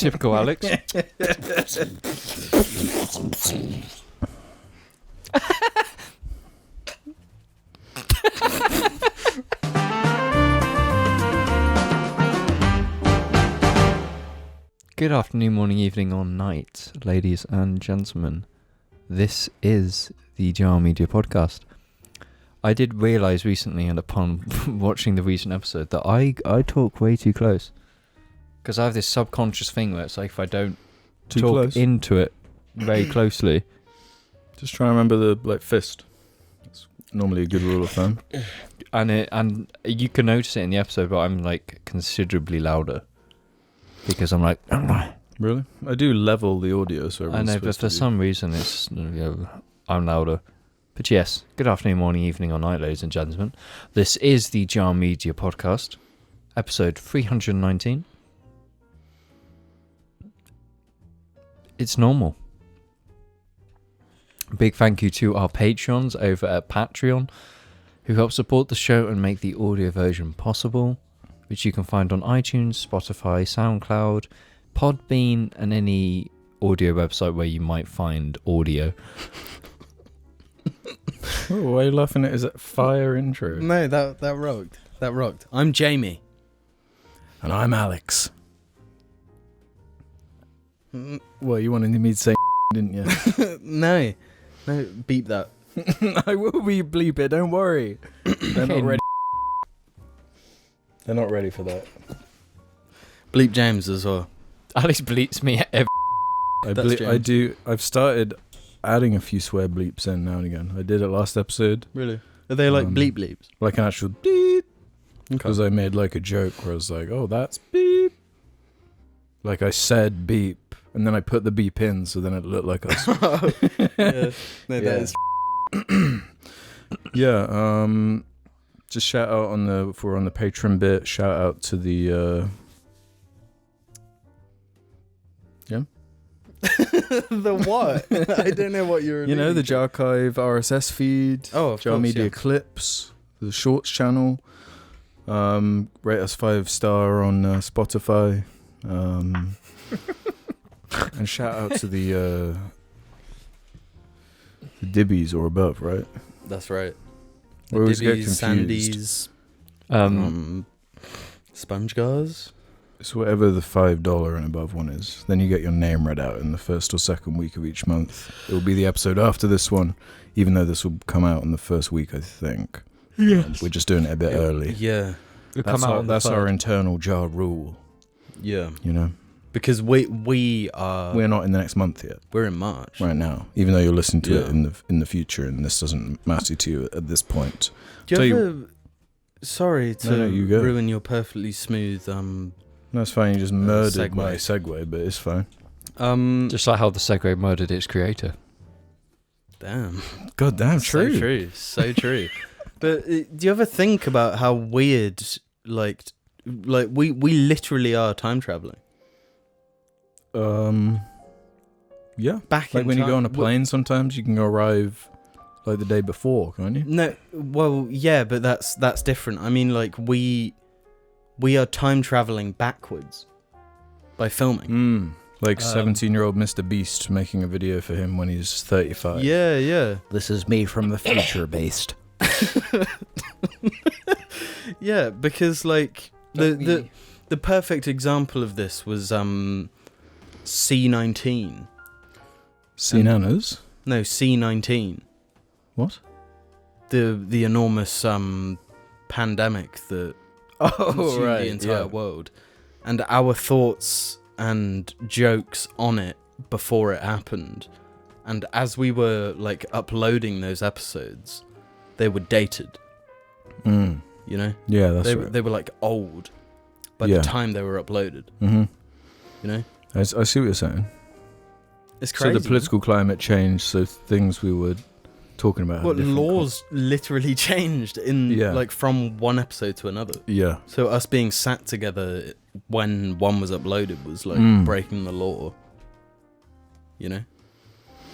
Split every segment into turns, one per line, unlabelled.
Typical Alex. Good afternoon, morning, evening, or night, ladies and gentlemen. This is the JAR Media Podcast. I did realise recently, and upon watching the recent episode, that I talk way too close. Because I have this subconscious thing where it's like if I don't talk into it very closely.
Just try and remember the fist. It's normally a good rule of thumb.
And you can notice it in the episode, but I'm like considerably louder. Because I'm like...
Really? I do level the audio, so
I know, but for some reason it's I'm louder. But yes, good afternoon, morning, evening, or night, ladies and gentlemen. This is the JAR Media Podcast, episode 319. It's normal. Big thank you to our Patreons over at Patreon, who help support the show and make the audio version possible, which you can find on iTunes, Spotify, SoundCloud, Podbean, and any audio website where you might find audio.
Oh, why are you laughing at? Is it fire intro?
No, that rocked. That rocked. I'm Jamie.
And I'm Alex. Well, you wanted me to say didn't you?
No, beep that.
I will bleep it, don't worry. They're not ready. They're not ready for that.
Bleep James as well.
Alex bleeps me every...
I do. I've started adding a few swear bleeps in now and again. I did it last episode.
Really? Are they like bleep bleeps?
Like an actual beep. Because I made like a joke where I was like, oh, that's beep. Like I said beep. And then I put the beep in so then it looked like I was...
Yeah. No, that is...
Yeah, just shout out if we're on the Patreon bit, shout out to the
The what? I don't know what you're...
You know, the JARChive RSS feed.
Oh, of
JAR
course,
Media
yeah.
Clips, the Shorts channel. Rate us 5-star on Spotify. And shout out to the Dibbies or above, right?
That's right.
We always get
Dibbies,
confused.
Sandies, Sponge Gars.
It's whatever the $5 and above one is. Then you get your name read out in the first or second week of each month. It will be the episode after this one, even though this will come out in the first week, I think.
Yes.
We're just doing it a bit early.
Yeah.
That's our internal JAR rule.
Yeah.
You know?
Because we are...
We're not in the next month yet.
We're in March.
Right now. Even though you're listening to it in the future, and this doesn't matter to you at this point.
Do you ever... Sorry to
you go.
ruin your perfectly smooth...
No, it's fine. You just murdered
segue.
my segue, but it's fine.
Just like how the segue murdered its creator.
Damn.
God damn, true.
So true. So true. But do you ever think about how weird, like we literally are time traveling?
Yeah.
Back
like
in
when you
time-
go on a plane, sometimes you can arrive like the day before, can't you?
No, well, yeah, but that's different. I mean, like we are time traveling backwards by filming.
Like 17-year-old Mr. Beast making a video for him when he's 35.
Yeah.
This is me from the future, Beast.
Yeah, because like the perfect example of this was C19.
C-Nanas?
No, C19.
What?
The enormous pandemic that consumed the entire world, and our thoughts and jokes on it before it happened, and as we were like uploading those episodes, they were dated. You know?
Yeah, that's right.
They were like old by the time they were uploaded. You know?
I see what you're saying.
It's crazy.
So the political climate changed, so things we were talking about.
Well, laws literally changed in like from one episode to another.
Yeah.
So us being sat together when one was uploaded was like breaking the law. You know?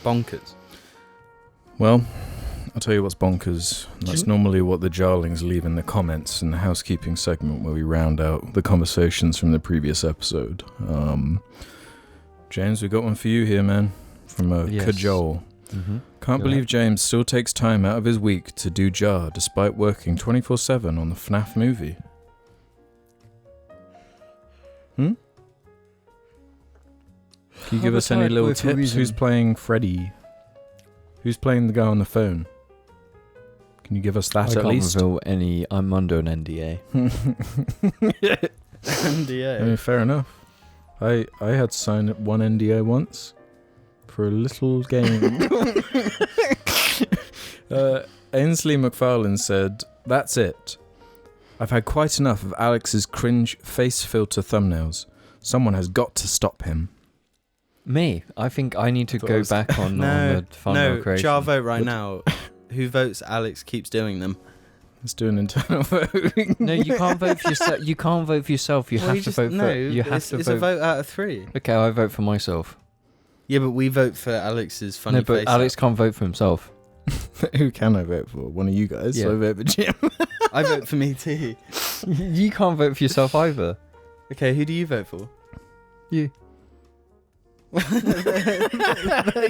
Bonkers.
Well, I'll tell you what's bonkers. That's normally what the JARlings leave in the comments in the housekeeping segment where we round out the conversations from the previous episode. James, we got one for you here, man. From Cajole.
Mm-hmm.
Can't believe James still takes time out of his week to do JAR despite working 24/7 on the FNAF movie. Can you give us any little tips? Who's playing Freddy? Who's playing the guy on the phone? Can you give us that at least?
I can't reveal any. I'm under an NDA.
NDA.
I mean, fair enough. I had to sign one NDA once for a little game. Ainsley McFarlane said, "That's it. I've had quite enough of Alex's cringe face filter thumbnails. Someone has got to stop him."
Me? I think I need to go back on the thumbnail creation.
Jar vote right now. Who votes Alex keeps doing them?
Let's do an internal voting.
No, you can't vote for yourself. You can't vote for yourself. You have to vote for. You have to vote.
It's a vote out of 3.
Okay, I vote for myself.
Yeah, but we vote for Alex's funny face.
No, but Alex can't vote for himself.
Who can I vote for? One of you guys.
Yeah.
So I vote for Jim.
I vote for me too.
You can't vote for yourself either.
Okay, who do you vote for?
You.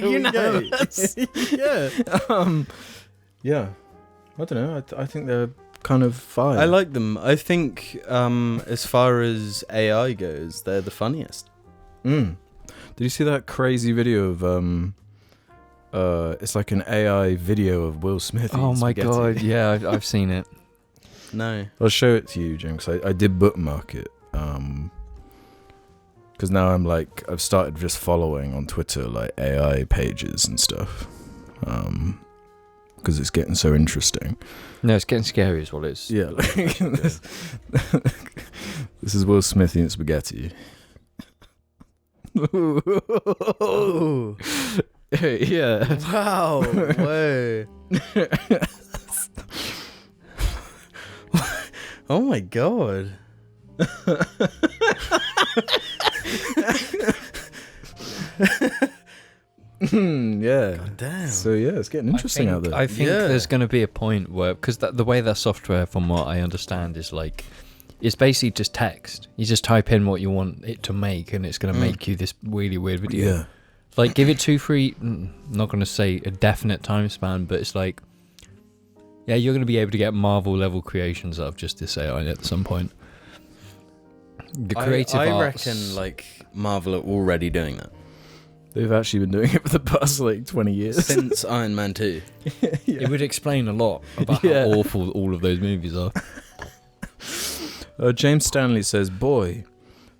You know. Yeah.
Yeah. I don't know. I think they're kind of fine.
I like them. I think as far as AI goes, they're the funniest.
Did you see that crazy video of it's like an AI video of Will Smith?
Oh my
spaghetti.
god! Yeah, I've seen it.
No.
I'll show it to you, Jim, because I did bookmark it. Because now I've started just following on Twitter like AI pages and stuff. Because it's getting so interesting.
No, it's getting scary is what it is.
Yeah. Like, this is Will Smith eating spaghetti.
Oh.
Yeah.
Wow. Whoa. Oh my god.
Yeah.
God damn.
So yeah, it's getting interesting out there.
I think there's going to be a point where, because the way that software, from what I understand, is like, it's basically just text. You just type in what you want it to make, and it's going to make you this really weird video.
Yeah.
Like, give it 2-3. Not going to say a definite time span, but it's like, yeah, you're going to be able to get Marvel level creations out of just this AI at some point. The creative
I
arts,
reckon like Marvel are already doing that.
They've actually been doing it for the past 20 years.
Since Iron Man 2.
It would explain a lot about how awful all of those movies are.
James Stanley says, "Boy,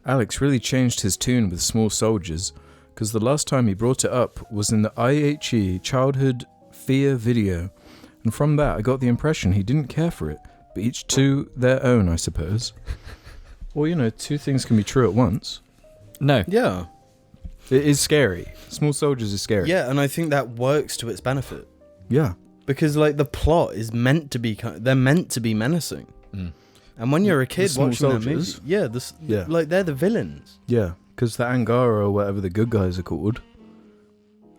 Alex really changed his tune with Small Soldiers, because the last time he brought it up was in the IHE Childhood Fear video, and from that I got the impression he didn't care for it, but each to their own, I suppose." Well, 2 things can be true at once.
No.
Yeah.
It is scary. Small Soldiers is scary.
Yeah, and I think that works to its benefit.
Yeah.
Because the plot is meant to be they're meant to be menacing. And when you're a kid watching that movie, they're the villains.
Yeah, because the Angara, or whatever the good guys are called.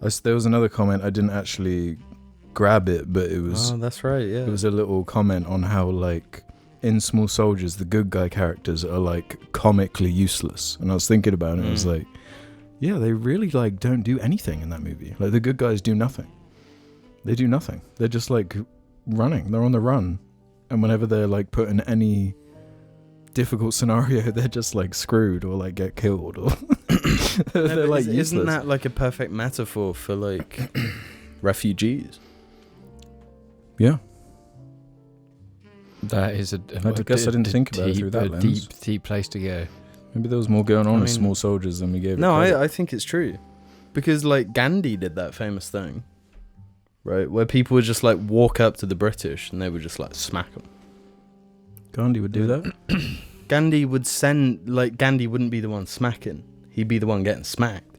There was another comment, I didn't actually grab it, but it was...
Oh, that's right, yeah.
It was a little comment on how, in Small Soldiers, the good guy characters are, comically useless. And I was thinking about it, and I was like, yeah, they really, don't do anything in that movie. The good guys do nothing. They do nothing. They're just, running. They're on the run. And whenever they're, put in any difficult scenario, they're just, screwed or, get killed. Or they're, useless.
Isn't that, a perfect metaphor for, refugees?
Yeah.
That is
I guess I didn't think about it through that lens.
Deep place to go.
Maybe there was more going on with Small Soldiers than we gave it.
No, I think it's true. Because, Gandhi did that famous thing, right? Where people would just, walk up to the British and they would just, smack them.
Gandhi would do that?
Gandhi would Gandhi wouldn't be the one smacking. He'd be the one getting smacked.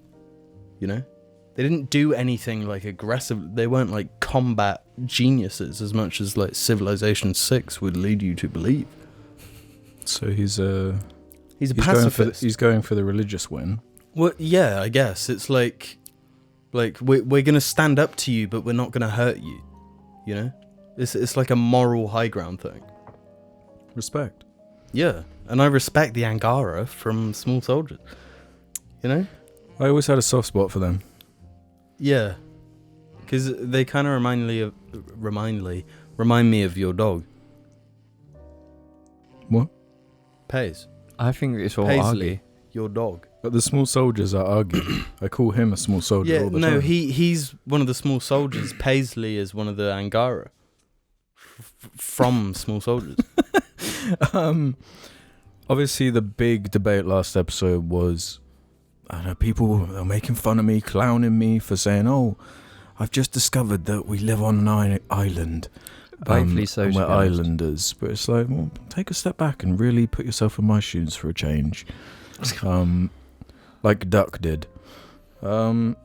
They didn't do anything, aggressive. They weren't, combat geniuses as much as, Civilization 6 would lead you to believe.
So he's a
pacifist.
He's going for the religious win.
Well, yeah, I guess. It's we're going to stand up to you, but we're not going to hurt you. It's like a moral high ground thing.
Respect.
Yeah, and I respect the Angara from Small Soldiers.
I always had a soft spot for them.
Yeah, because they kind of remind me of your dog.
What?
Pace.
I think it's all
Paisley,
Argy.
your dog.
But the small soldiers are arguing. I call him a small soldier all the time.
he's one of the small soldiers. Paisley is one of the Angara from Small Soldiers.
Obviously, the big debate last episode was, I don't know, people are making fun of me, clowning me for saying, "Oh, I've just discovered that we live on an island."
Rightfully so.
And we're islanders, but it's like, well, take a step back and really put yourself in my shoes for a change. Like Duck did. An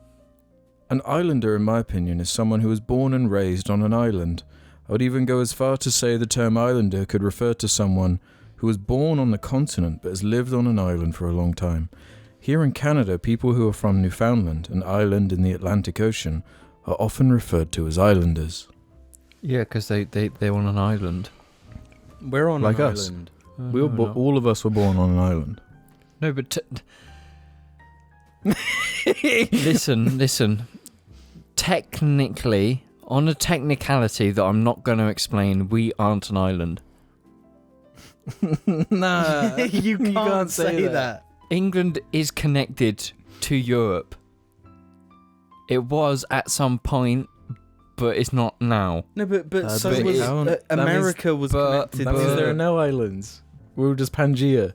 islander, in my opinion, is someone who was born and raised on an island. I would even go as far to say the term islander could refer to someone who was born on the continent but has lived on an island for a long time. Here in Canada, people who are from Newfoundland, an island in the Atlantic Ocean, are often referred to as islanders.
Yeah, because they're on an island.
We're on
Like
an
us.
island.
All of us were born on an island.
No, but listen. Technically, on a technicality that I'm not going to explain, we aren't an island.
Nah,
you can't say that.
England is connected to Europe. It was at some point, but it's not now.
No, but so
but
was America was
but-
connected.
That means
But-
there are no islands. We were just Pangea.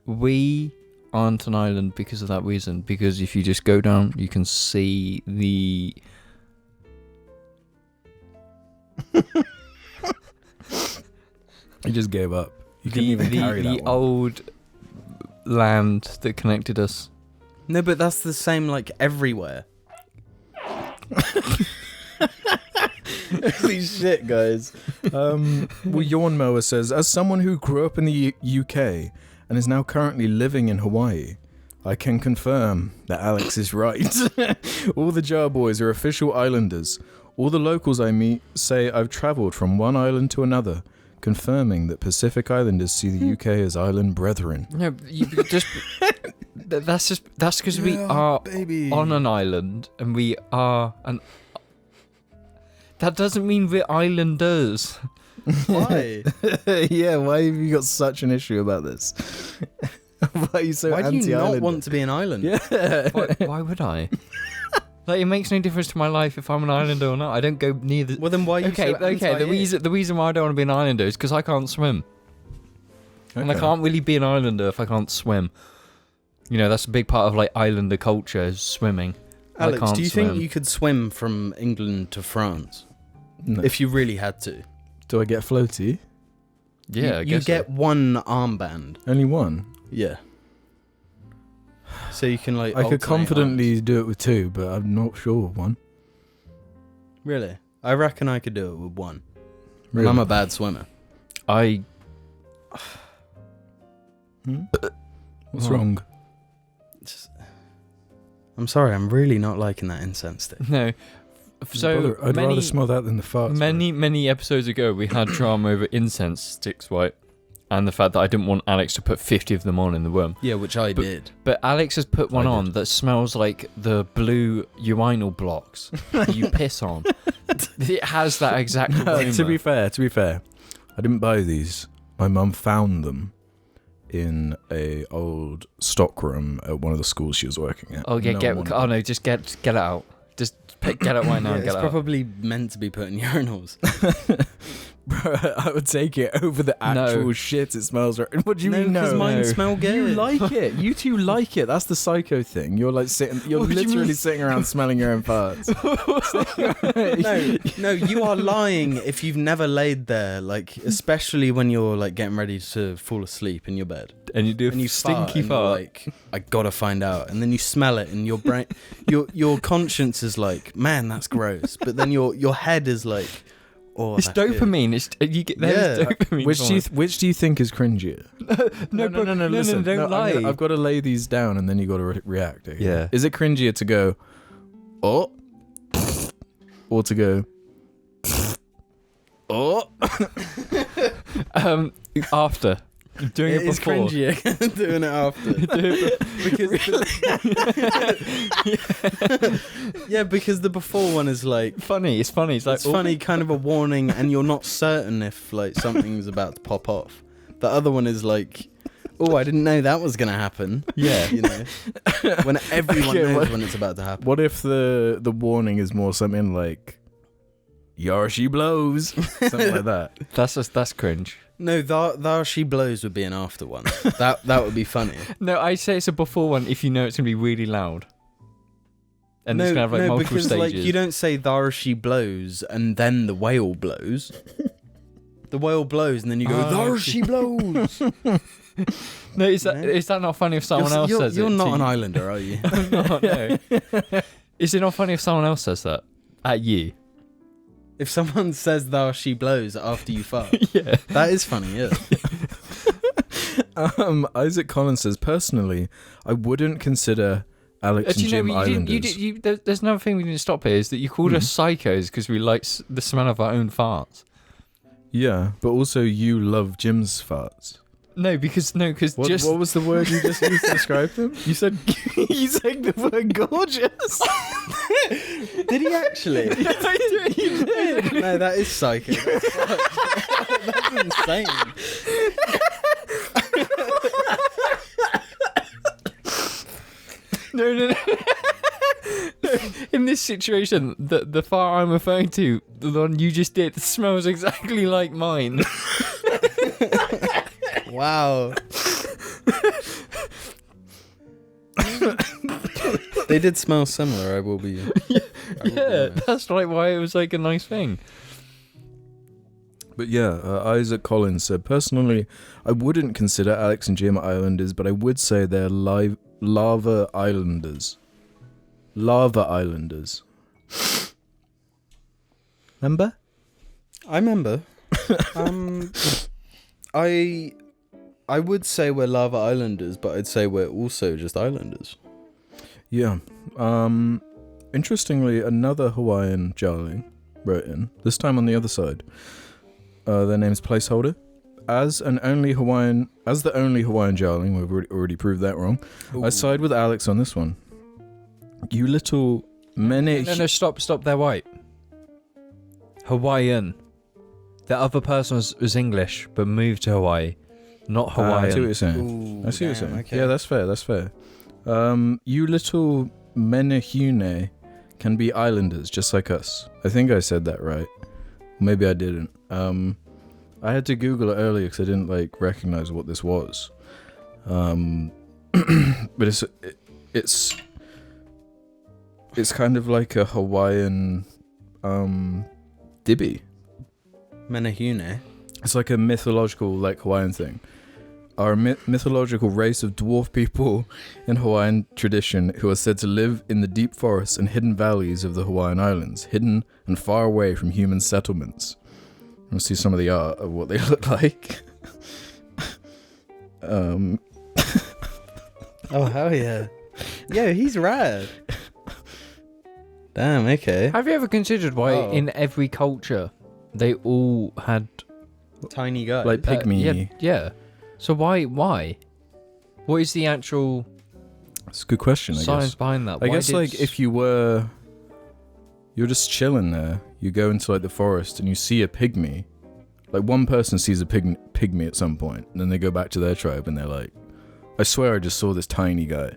We aren't an island because of that reason. Because if you just go down, you can see the...
You just gave up. You couldn't even carry that
the
one.
old land that connected us.
No, but that's the same like everywhere.
Holy shit, guys. Well, Yawn Mower says, as someone who grew up in the UK and is now currently living in Hawaii, I can confirm that Alex is right. All the Jar boys are official islanders. All the locals I meet say I've travelled from one island to another, confirming that Pacific Islanders see the UK as island brethren.
No, you just... that's because we are on an island and we are an... That doesn't mean we're islanders.
Why?
Yeah, why have you got such an issue about this? Why are you so
Why do
anti-islander?
you not want to be an island?
Yeah.
Why would I? Like, it makes no difference to my life if I'm an islander or not. I don't go near the...
Well, then why are you
Okay,
so
the reason why I don't want to be an islander is because I can't swim. And I can't really be an islander if I can't swim. You know, that's a big part of, like, islander culture is swimming.
Alex, do you think you could swim from England to France?
No.
If you really had to?
Do I get floaty?
Yeah, I
you
guess
get one armband.
Only one?
Yeah. So you can like.
I could
alternate
confidently
arms.
do it with two, but I'm not sure with one.
Really? I reckon I could do it with one.
Really?
And I'm a bad swimmer.
I...
What's
Oh.
wrong?
I'm sorry, I'm really not liking that incense stick.
No. So,
I'd rather smell that than the farts.
many episodes ago, we had drama over incense sticks, right? And the fact that I didn't want Alex to put 50 of them on in the room.
Yeah, which I did.
But Alex has put one
I
on
did.
that smells like the blue urinal blocks that you piss on. It has that exact aroma.
To be fair, I didn't buy these. My mum found them in a old stockroom at one of the schools she was working at.
Oh yeah,
No,
get it out. Just get it right now and
It's
get it out.
probably meant to be put in urinals.
Bro, I would take it over the actual shit. It smells right. What do you mean?
because
No,
mine
No.
smell good.
You like it. You two like it. That's the psycho thing. You're like sitting. You're
What do you
literally
mean?
sitting around smelling your own farts.
No, you are lying if you've never laid there, like, especially when you're, like, getting ready to fall asleep in your bed.
And you do
And you
stinky
fart.
fart.
Like, I gotta find out. And then you smell it and your brain, your conscience is like, man, that's gross. But then your head is like, oh,
It's
that's good.
dopamine. It's you get there's
Yeah.
dopamine.
Which do you think is cringier?
no,
Listen,
don't lie.
I've got to lay these down, and then you got to react. Okay?
Yeah.
Is it cringier to go, oh, or to go, oh?
After. Doing it
It is
before.
cringy doing it after. Because the before one is like
Funny. It's funny. It's like
it's funny, kind of a warning, and you're not certain if like something's about to pop off. The other one is like, oh, I didn't know that was gonna happen.
Yeah.
You know, when everyone
Okay,
knows when it's about to happen.
What if the warning is more something like, "Yar she blows," something like that?
That's cringe.
No, thou she blows would be an after one. That would be funny.
No, I'd say it's a before one if you know it's gonna be really loud. And it's gonna have like multiple
because
stages.
like you don't say thou she blows and then the whale blows. The whale blows and then you go thou she blows.
No, is that not funny if someone else says it?
You're not
to
an
you?
islander, are you?
I'm not, no. Is it not funny if someone else says that at you?
If someone says thou she blows after you fart,
Yeah.
that is funny, yeah.
Isaac Collins says, personally, I wouldn't consider Alex and Jim islanders.
There's another thing we didn't stop here, is that you called us psychos because we like the smell of our own farts.
Yeah, but also you love Jim's farts.
No, because
What was the word you just used to describe them? You said the word gorgeous.
Did he actually? No, that is psycho. That's insane.
No. No, in this situation, the fart I'm referring to, the one you just did, smells exactly like mine.
Wow. They did smell similar, I will be.
Yeah, that's like why it was like a nice thing.
But yeah, Isaac Collins said, personally, I wouldn't consider Alex and Jim islanders, but I would say they're lava islanders. Lava islanders. Remember?
I remember. I would say we're lava islanders, but I'd say we're also just islanders.
Yeah. Interestingly, another Hawaiian JARling wrote in, this time on the other side. Their name's Placeholder. As the only Hawaiian JARling, we've already proved that wrong.
Ooh.
I side with Alex on this one. You little many.
No, stop, they're white. Hawaiian. The other person was English, but moved to Hawaii. Not Hawaiian.
I see what you're saying.
Ooh,
I see what you're saying.
okay.
Yeah, that's fair. You little menehune can be islanders just like us. I think I said that right. Maybe I didn't. I had to Google it earlier because I didn't recognize what this was. But it's kind of like a Hawaiian dibby.
Menehune.
It's like a mythological Hawaiian thing. Are a mythological race of dwarf people in Hawaiian tradition who are said to live in the deep forests and hidden valleys of the Hawaiian Islands, hidden and far away from human settlements. You'll see some of the art of what they look like.
Oh, hell yeah. Yo, he's rad. Damn, okay.
Have you ever considered why in every culture they all had
Tiny guy.
Like pygmy.
yeah. So why? What is the actual
It's a good question, I
science
guess.
behind that?
I
Why
guess
did
if you're just chilling there, you go into the forest and you see a pygmy. One person sees a pygmy at some point, and then they go back to their tribe and they're like, I swear I just saw this tiny guy.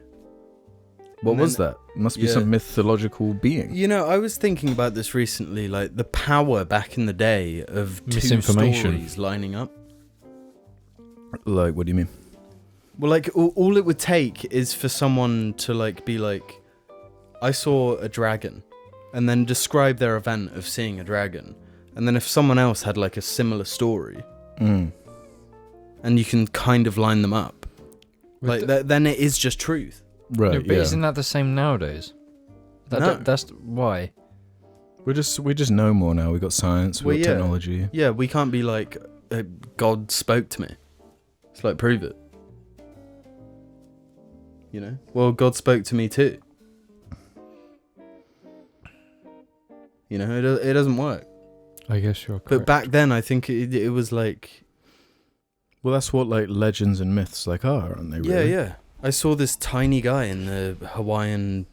What was that? Must be some mythological being.
You know, I was thinking about this recently, the power back in the day of two
Misinformation.
stories lining up.
What do you mean?
Well, all it would take is for someone to be like, I saw a dragon, and then describe their event of seeing a dragon. And then if someone else had a similar story, and you can kind of line them up, then it is just truth.
Right,
No, but isn't that the same nowadays?
No.
That's why.
We just know more now. We got science, we got technology.
Yeah, we can't be God spoke to me. It's prove it. You know? Well, God spoke to me too. You know, it doesn't work.
I guess you're correct.
But back then, I think it was
Well, that's what like legends and myths like are, aren't they? Really?
Yeah. I saw this tiny guy in the Hawaiian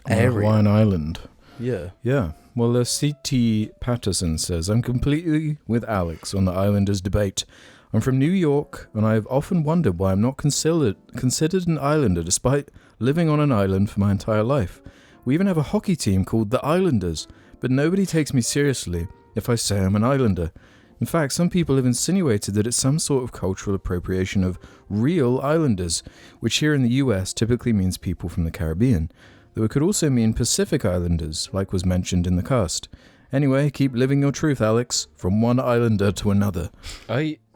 area.
Hawaiian island.
Yeah.
Yeah. Well, C.T. Patterson says, I'm completely with Alex on the Islanders debate. I'm from New York, and I have often wondered why I'm not considered an Islander despite living on an island for my entire life. We even have a hockey team called the Islanders, but nobody takes me seriously if I say I'm an Islander. In fact, some people have insinuated that it's some sort of cultural appropriation of real Islanders, which here in the US typically means people from the Caribbean, though it could also mean Pacific Islanders, like was mentioned in the cast. Anyway, keep living your truth, Alex, from one Islander to another.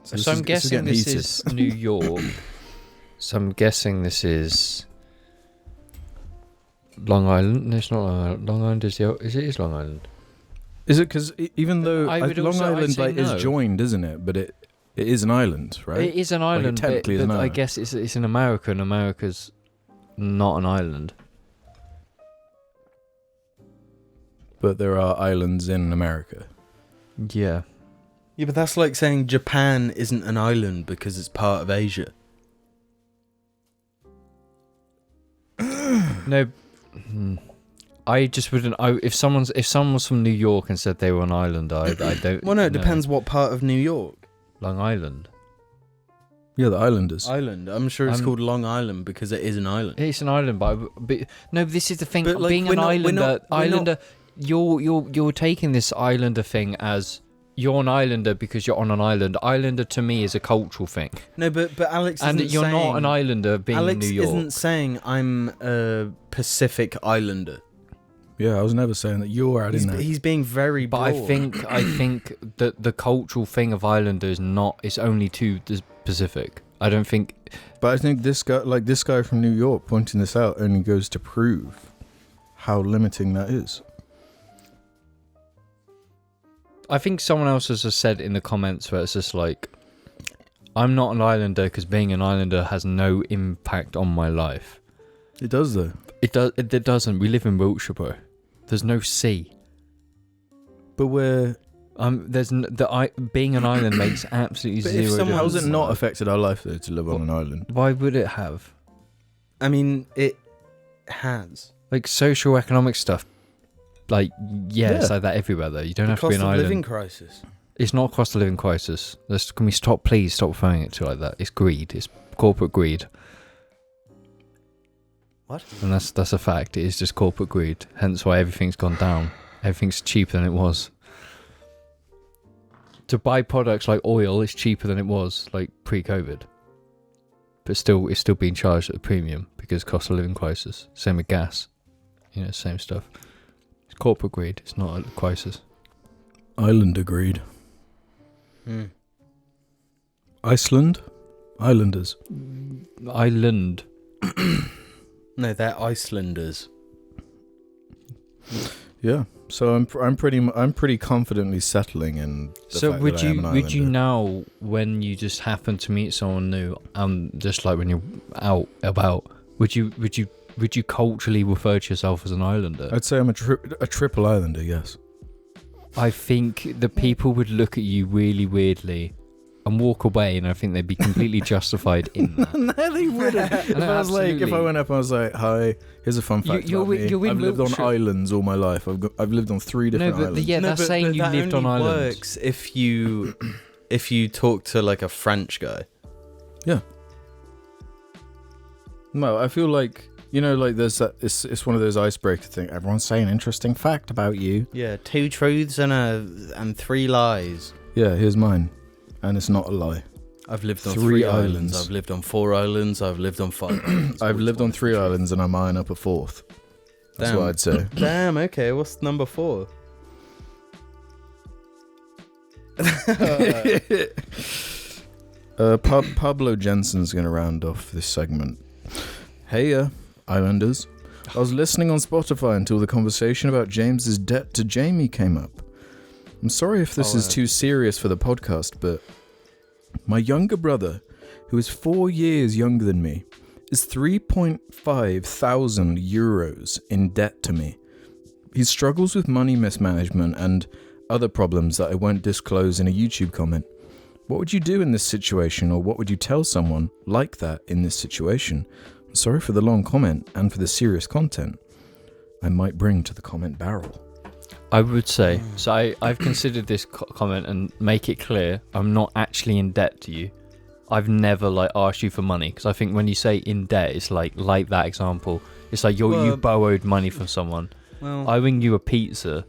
So I'm guessing this is New York. So I'm guessing this is Long Island. No, it's not Long Island. Long Island is it is Long Island.
Is it because even though Long Island
no.
is joined, isn't it? But it is an island, right?
It is an island.
Like technically
but
is an island.
I guess it's in America, and America's not an island.
But there are islands in America.
Yeah.
Yeah, but that's like saying Japan isn't an island because it's part of Asia.
No. I just wouldn't. If someone was from New York and said they were an islander, I don't.
Well, no, it depends what part of New York.
Long Island.
Yeah, the Islanders.
Island. I'm sure it's called Long Island because it is an island.
It's an island, but no. This is the thing.
But, like,
being
we're
an
not-
islander. You're taking this islander thing as you're an islander because you're on an island. Islander to me is a cultural thing.
No, but Alex
and
isn't
you're
saying,
not an islander being
Alex
in New York.
isn't saying I'm a Pacific Islander.
Yeah, I was never saying that you're adding that.
He's being very broad.
But I think that the cultural thing of islander is not. It's only to the Pacific. I don't think.
But I think this guy from New York pointing this out only goes to prove how limiting that is.
I think someone else has just said in the comments where it's just like, I'm not an islander because being an islander has no impact on my life.
It does though.
It does. It doesn't. We live in Wiltshire, bro. There's no sea.
But we're
being an island makes absolutely zero difference.
How's it not affected our life though to live on an island?
Why would it have?
I mean, it has.
Like socio-economic stuff. Like, it's like that everywhere though. You don't have to be an island.
Cost of living crisis.
It's not a cost of living crisis. Can we please stop referring it to like that? It's greed. It's corporate greed.
What?
And that's a fact. It is just corporate greed. Hence why everything's gone down. Everything's cheaper than it was. To buy products like oil is cheaper than it was like pre-COVID. But still, it's still being charged at a premium because cost of living crisis. Same with gas. Same stuff. It's corporate greed. It's not a crisis.
Islander greed. Iceland? Islanders.
Island.
No, they're Icelanders.
Yeah. So I'm pretty confidently settling in the
so
fact
would
that I am an
would you
islander.
now, when you just happen to meet someone new, just like when you're out about, would you culturally refer to yourself as an islander?
I'd say I'm a triple islander, yes.
I think the people would look at you really weirdly and walk away, and I think they'd be completely justified in that.
No, they wouldn't. If I went up and I was like, "Hi, here's a fun fact about me. I've lived on islands all my life. I've lived on 3 different islands."
That's saying you lived on islands.
That works if you talk to like a French guy.
Yeah. No, I feel like there's that. It's one of those icebreaker things. Everyone's saying an interesting fact about you.
Yeah, 2 truths and 3 lies.
Yeah, here's mine. And it's not a lie.
I've lived on
3
3 islands. I've lived on 4 islands. I've lived on 5 islands.
I've lived on 3 islands and I'm eyeing up a 4th. That's what I'd say.
Damn, okay. What's number 4?
Pablo Jensen's going to round off this segment. Hey, Islanders. I was listening on Spotify until the conversation about James's debt to Jamie came up. I'm sorry if this is too serious for the podcast, but my younger brother, who is 4 years younger than me, is 3,500 euros in debt to me. He struggles with money mismanagement and other problems that I won't disclose in a YouTube comment. What would you do in this situation, or what would you tell someone like that in this situation? Sorry for the long comment and for the serious content I might bring to the comment barrel.
I would say, so I've considered this comment and make it clear, I'm not actually in debt to you. I've never asked you for money, because I think when you say in debt, it's like that example. It's like you borrowed money from someone.
Well,
Owing you a pizza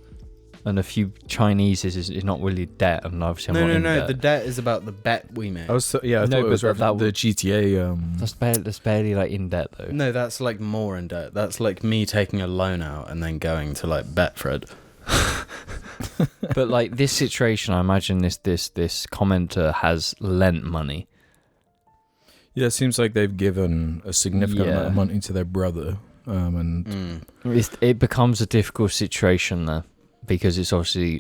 and a few Chinese is not really debt, and obviously I'm not in debt.
The debt is about the bet we made.
I thought it was the GTA.
That's barely in debt though.
No, that's more in debt. That's like me taking a loan out and then going to Betfred.
But this situation, I imagine this commenter has lent money.
Yeah, it seems like they've given a significant amount of money to their brother, and
it becomes a difficult situation there, because it's obviously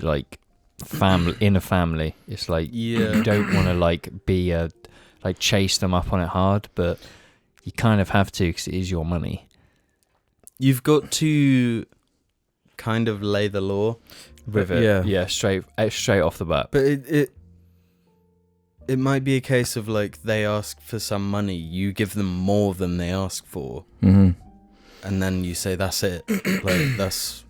family in a family. It's you don't want to be chase them up on it hard, but you kind of have to, because it is your money.
You've got to kind of lay the law
with it. Yeah, straight off the bat.
But it might be a case of they ask for some money, you give them more than they ask for, and then you say that's it. That's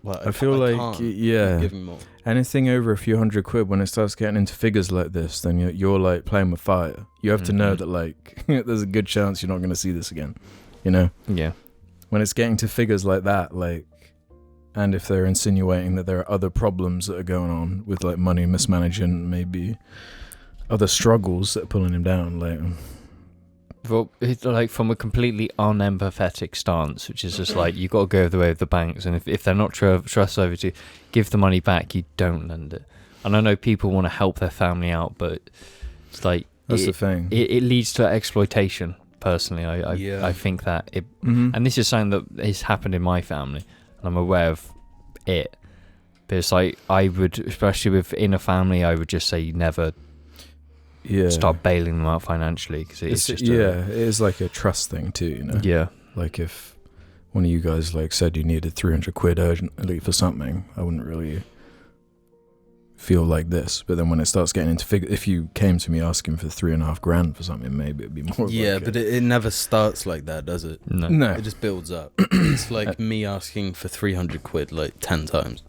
what
I feel
give me more.
Anything over a few £100, when it starts getting into figures like this, then you're playing with fire. You have to know that there's a good chance you're not going to see this again. You know?
Yeah.
When it's getting to figures like that, and if they're insinuating that there are other problems that are going on with money mismanagement, maybe other struggles that are pulling him down,
Well, it's from a completely unempathetic stance, which is just you got to go the way of the banks, and if they're not trustworthy to give the money back, you don't lend it. And I know people want to help their family out, but it's
that's the thing.
It leads to exploitation. Personally, I think that it, and this is something that has happened in my family, and I'm aware of it. But it's I would, especially within a family, I would just say you never.
Yeah.
Start bailing them out financially, because it's just
it is a trust thing too, you know.
Yeah.
If one of you guys said you needed £300 urgently for something, I wouldn't really feel like this. But then when it starts getting into figure, if you came to me asking for $3,500 for something, maybe it'd be more.
Yeah, but it never starts like that, does it?
No.
It just builds up. It's me asking for £300 10 times.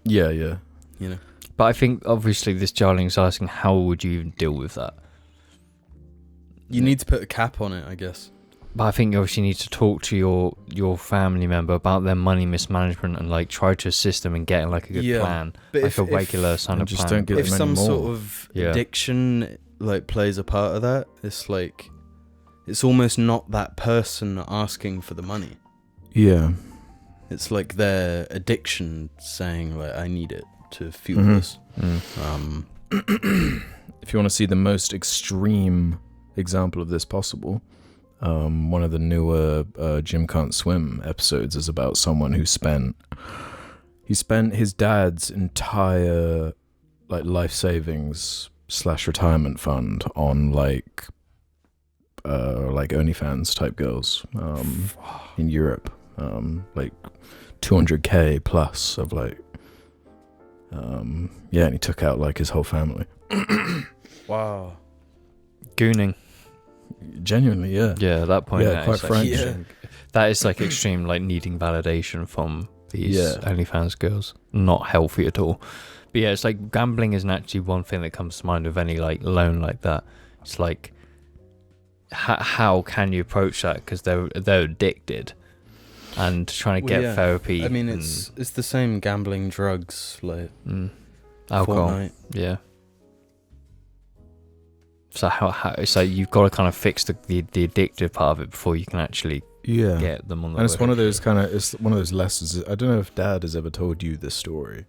Yeah.
You know.
But I think obviously this JARling's asking, how would you even deal with that?
You need to put a cap on it, I guess.
But I think you obviously need to talk to your family member about their money mismanagement and try to assist them in getting a good plan,
but
a regular kind of plan.
Don't give
if
them
some sort of addiction plays a part of that, it's almost not that person asking for the money.
Yeah.
It's their addiction saying I need it to fuel this.
If you want to see the most extreme example of this possible, one of the newer Jim Can't Swim episodes is about someone who spent his dad's entire life savings / retirement fund on OnlyFans type girls in Europe, 200k plus of and he took out his whole family.
Wow.
Gooning.
Genuinely, yeah.
Yeah, at that point,
quite frankly.
That is extreme, needing validation from these OnlyFans girls. Not healthy at all. But yeah, it's gambling isn't actually one thing that comes to mind with any loan like that. It's how can you approach that, because they're addicted. And trying to get therapy.
I mean, it's the same gambling, drugs,
alcohol.
Fortnite.
Yeah. So how so you've got to kind of fix the addictive part of it before you can actually get them on the.
And it's one of those lessons. I don't know if Dad has ever told you this story,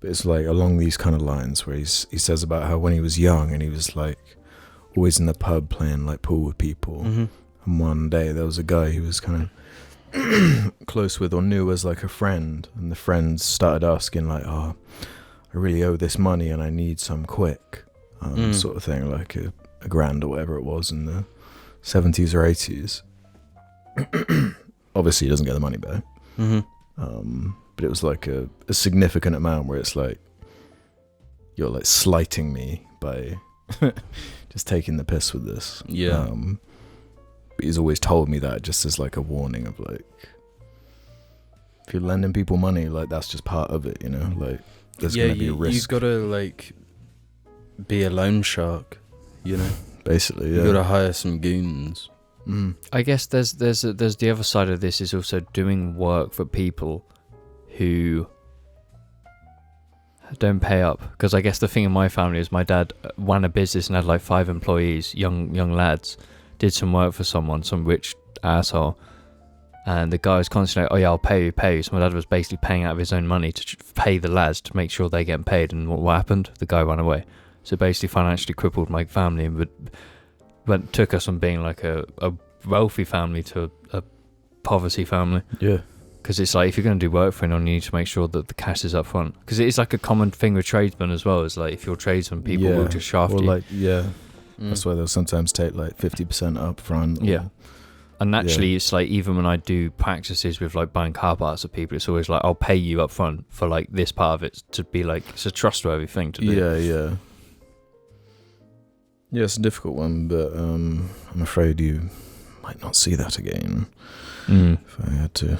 but it's along these kind of lines where he says about how when he was young and he was always in the pub playing pool with people, and one day there was a guy who was kind of close with or knew as a friend, and the friends started asking I really owe this money and I need some quick, sort of thing, a grand or whatever it was in the 70s or 80s. Obviously he doesn't get the money back, but it was a significant amount where it's you're slighting me by just taking the piss with this.
Yeah.
But he's always told me that just as like a warning of like, if you're lending people money, like that's just part of it, you know. Like there's gonna be a risk.
You've got to like be a loan shark, you know.
Basically, yeah.
You got to hire some goons.
I guess there's the other side of this is also doing work for people who don't pay up. Because I guess the thing in my family is my dad ran a business and had like 5 employees, young lads, did some work for some rich asshole, and the guy was constantly like, oh yeah, I'll pay you. So my dad was basically paying out of his own money to pay the lads to make sure they get paid, and what happened? The guy ran away. So basically financially crippled my family, but took us from being like a wealthy family to a poverty family.
Yeah.
Because it's like, if you're going to do work for anyone, you need to make sure that the cash is up front. Because it is like a common thing with tradesmen as well. It's like, if you're tradesmen, people will just shaft you.
Like, that's why they'll sometimes take like 50% up front.
Yeah. And naturally, it's like, even when I do practices with like buying car parts of people, it's always like, I'll pay you up front for like this part of it to be like, it's a trustworthy thing to do.
Yeah. Yeah, it's a difficult one, but I'm afraid you might not see that again. If I had to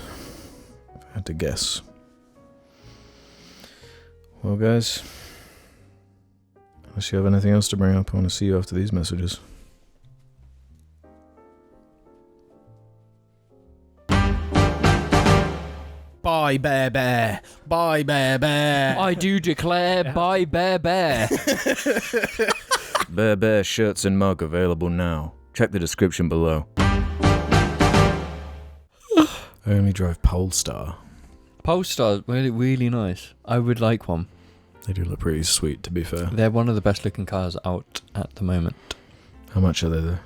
guess. Well, guys, unless you have anything else to bring up, I want to see you after these messages.
Bye, Bear Bear. Bye, Bear Bear.
I do declare, bye, Bear Bear.
Bear Bear shirts and mug available now. Check the description below. I only drive Polestar.
Polestar, really, really nice. I would like one.
They do look pretty sweet, to be fair.
They're one of the best looking cars out at the moment.
How much are they there?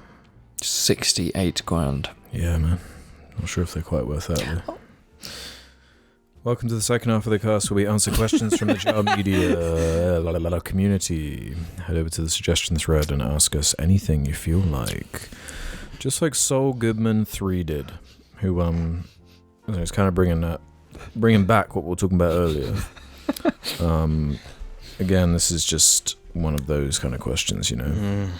68 grand.
Yeah, man. Not sure if they're quite worth that, though. Welcome to the second half of the cast where we answer questions from the JAR Media community. Head over to the suggestion thread and ask us anything you feel like. Just like Saul Goodman 3 did, who is kind of bringing back what we were talking about earlier. Again, this is just one of those kind of questions, you know.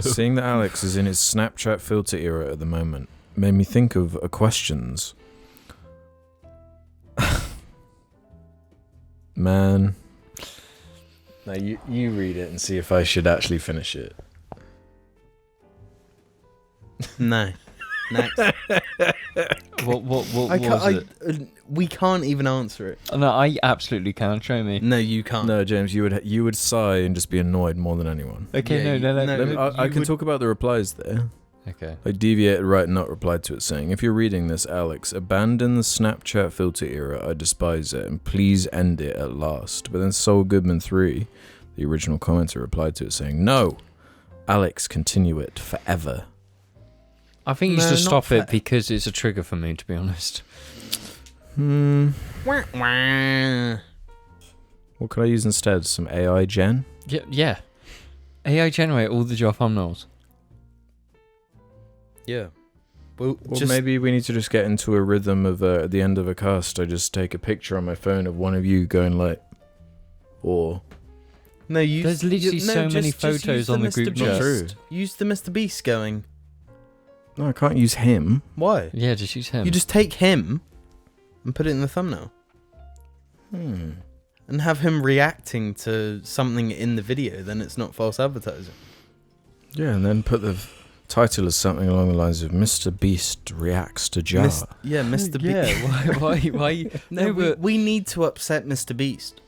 Seeing that Alex is in his Snapchat filter era at the moment made me think of questions. Man. Now you read it and see if I should actually finish it.
No. Next.
What was it?
We can't even answer it.
No, I absolutely can. Show me.
No, you can't.
No, James, you would sigh and just be annoyed more than anyone.
Okay, no.
I can talk about the replies there.
Okay.
I deviated right and not replied to it, saying, if you're reading this, Alex, abandon the Snapchat filter era. I despise it, and please end it at last. But then Saul Goodman 3, the original commenter, replied to it, saying, no, Alex, continue it forever.
I think you should stop it because it's a trigger for me, to be honest.
Wah, wah.
What could I use instead? Some AI gen?
Yeah. AI generate all the JAR thumbnails.
Yeah. Well,
maybe we need to just get into a rhythm of at the end of a cast, I just take a picture on my phone of one of you going like, or...
No,
there's literally so many photos on the group chat.
True.
Use the Mr. Beast going.
No, I can't use him.
Why?
Yeah, just use him.
You just take him and put it in the thumbnail. And have him reacting to something in the video, then it's not false advertising.
Yeah, and then put the title as something along the lines of Mr. Beast reacts to JAR.
Mr. Beast.
Yeah, why?
No, we need to upset Mr. Beast.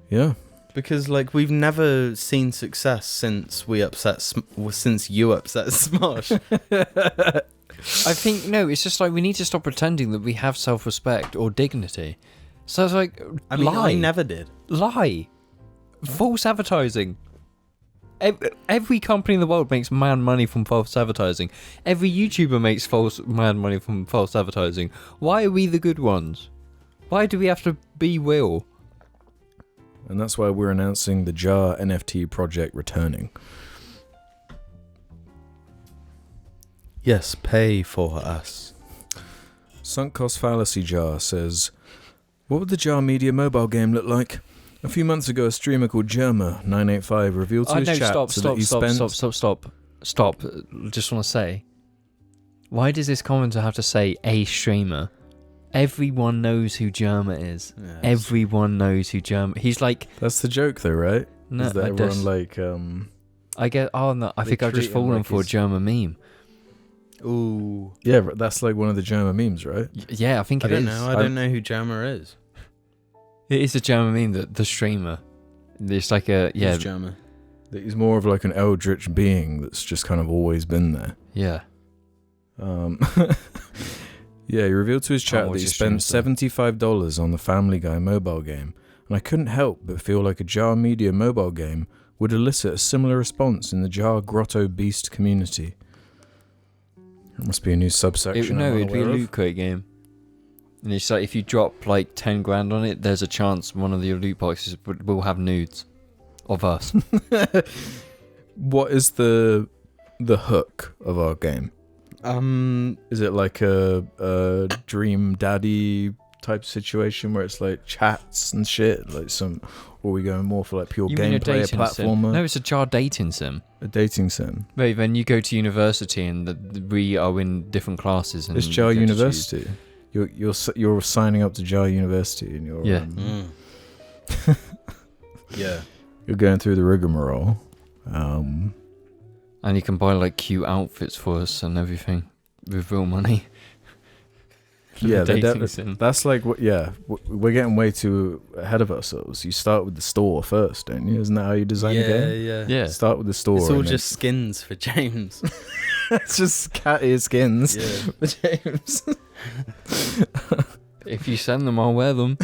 Yeah.
Because, like, we've never seen success since you upset Smosh.
I think, no, it's just like we need to stop pretending that we have self-respect or dignity. So it's like, lie.
I never did.
Lie. False advertising. Every company in the world makes mad money from false advertising. Every YouTuber makes mad money from false advertising. Why are we the good ones? Why do we have to be Will?
And that's why we're announcing the JAR NFT project returning.
Yes, pay for us.
Sunk Cost Fallacy JAR says, what would the JAR Media mobile game look like? A few months ago, a streamer called Germa985 revealed to his chat
Stop. Just want to say, why does this commenter have to say a streamer? Everyone knows who Germa is. Yes. Everyone knows who Germa. He's like.
That's the joke, though, right?
No,
is that everyone like.
I get. Oh no! I think I've just fallen for a Germa meme.
Ooh.
Yeah, but that's like one of the Germa memes, right?
Yeah, I think it is.
I don't know who Germa is.
It is a Germa meme. The streamer. It's like a
Who's Germa?
He's more of like an eldritch being that's just kind of always been there.
Yeah.
Yeah, he revealed to his chat that he spent $75 on the Family Guy mobile game, and I couldn't help but feel like a Jar Media mobile game would elicit a similar response in the Jar Grotto Beast community. It must be a new subsection.
It'd be a loot crate game. And it's like if you drop like 10 grand on it, there's a chance one of your loot boxes will have nudes of us.
What is the hook of our game? Is it like a Dream Daddy type situation where it's like chats and shit, like or are we going more for like pure gameplay, a platformer?
Sim? No, it's a Jar dating sim.
A dating sim.
Wait, then you go to university and we are in different classes. And
it's Jar University. You're signing up to Jar University and you're
yeah.
You're going through the rigmarole.
And you can buy like cute outfits for us and everything with real money.
Yeah, that's like what. Yeah, we're getting way too ahead of ourselves. You start with the store first, don't you? Isn't that how you design a game?
Yeah.
Start with the store.
It's all just skins for James.
It's just cat ear skins for James.
If you send them, I'll wear them.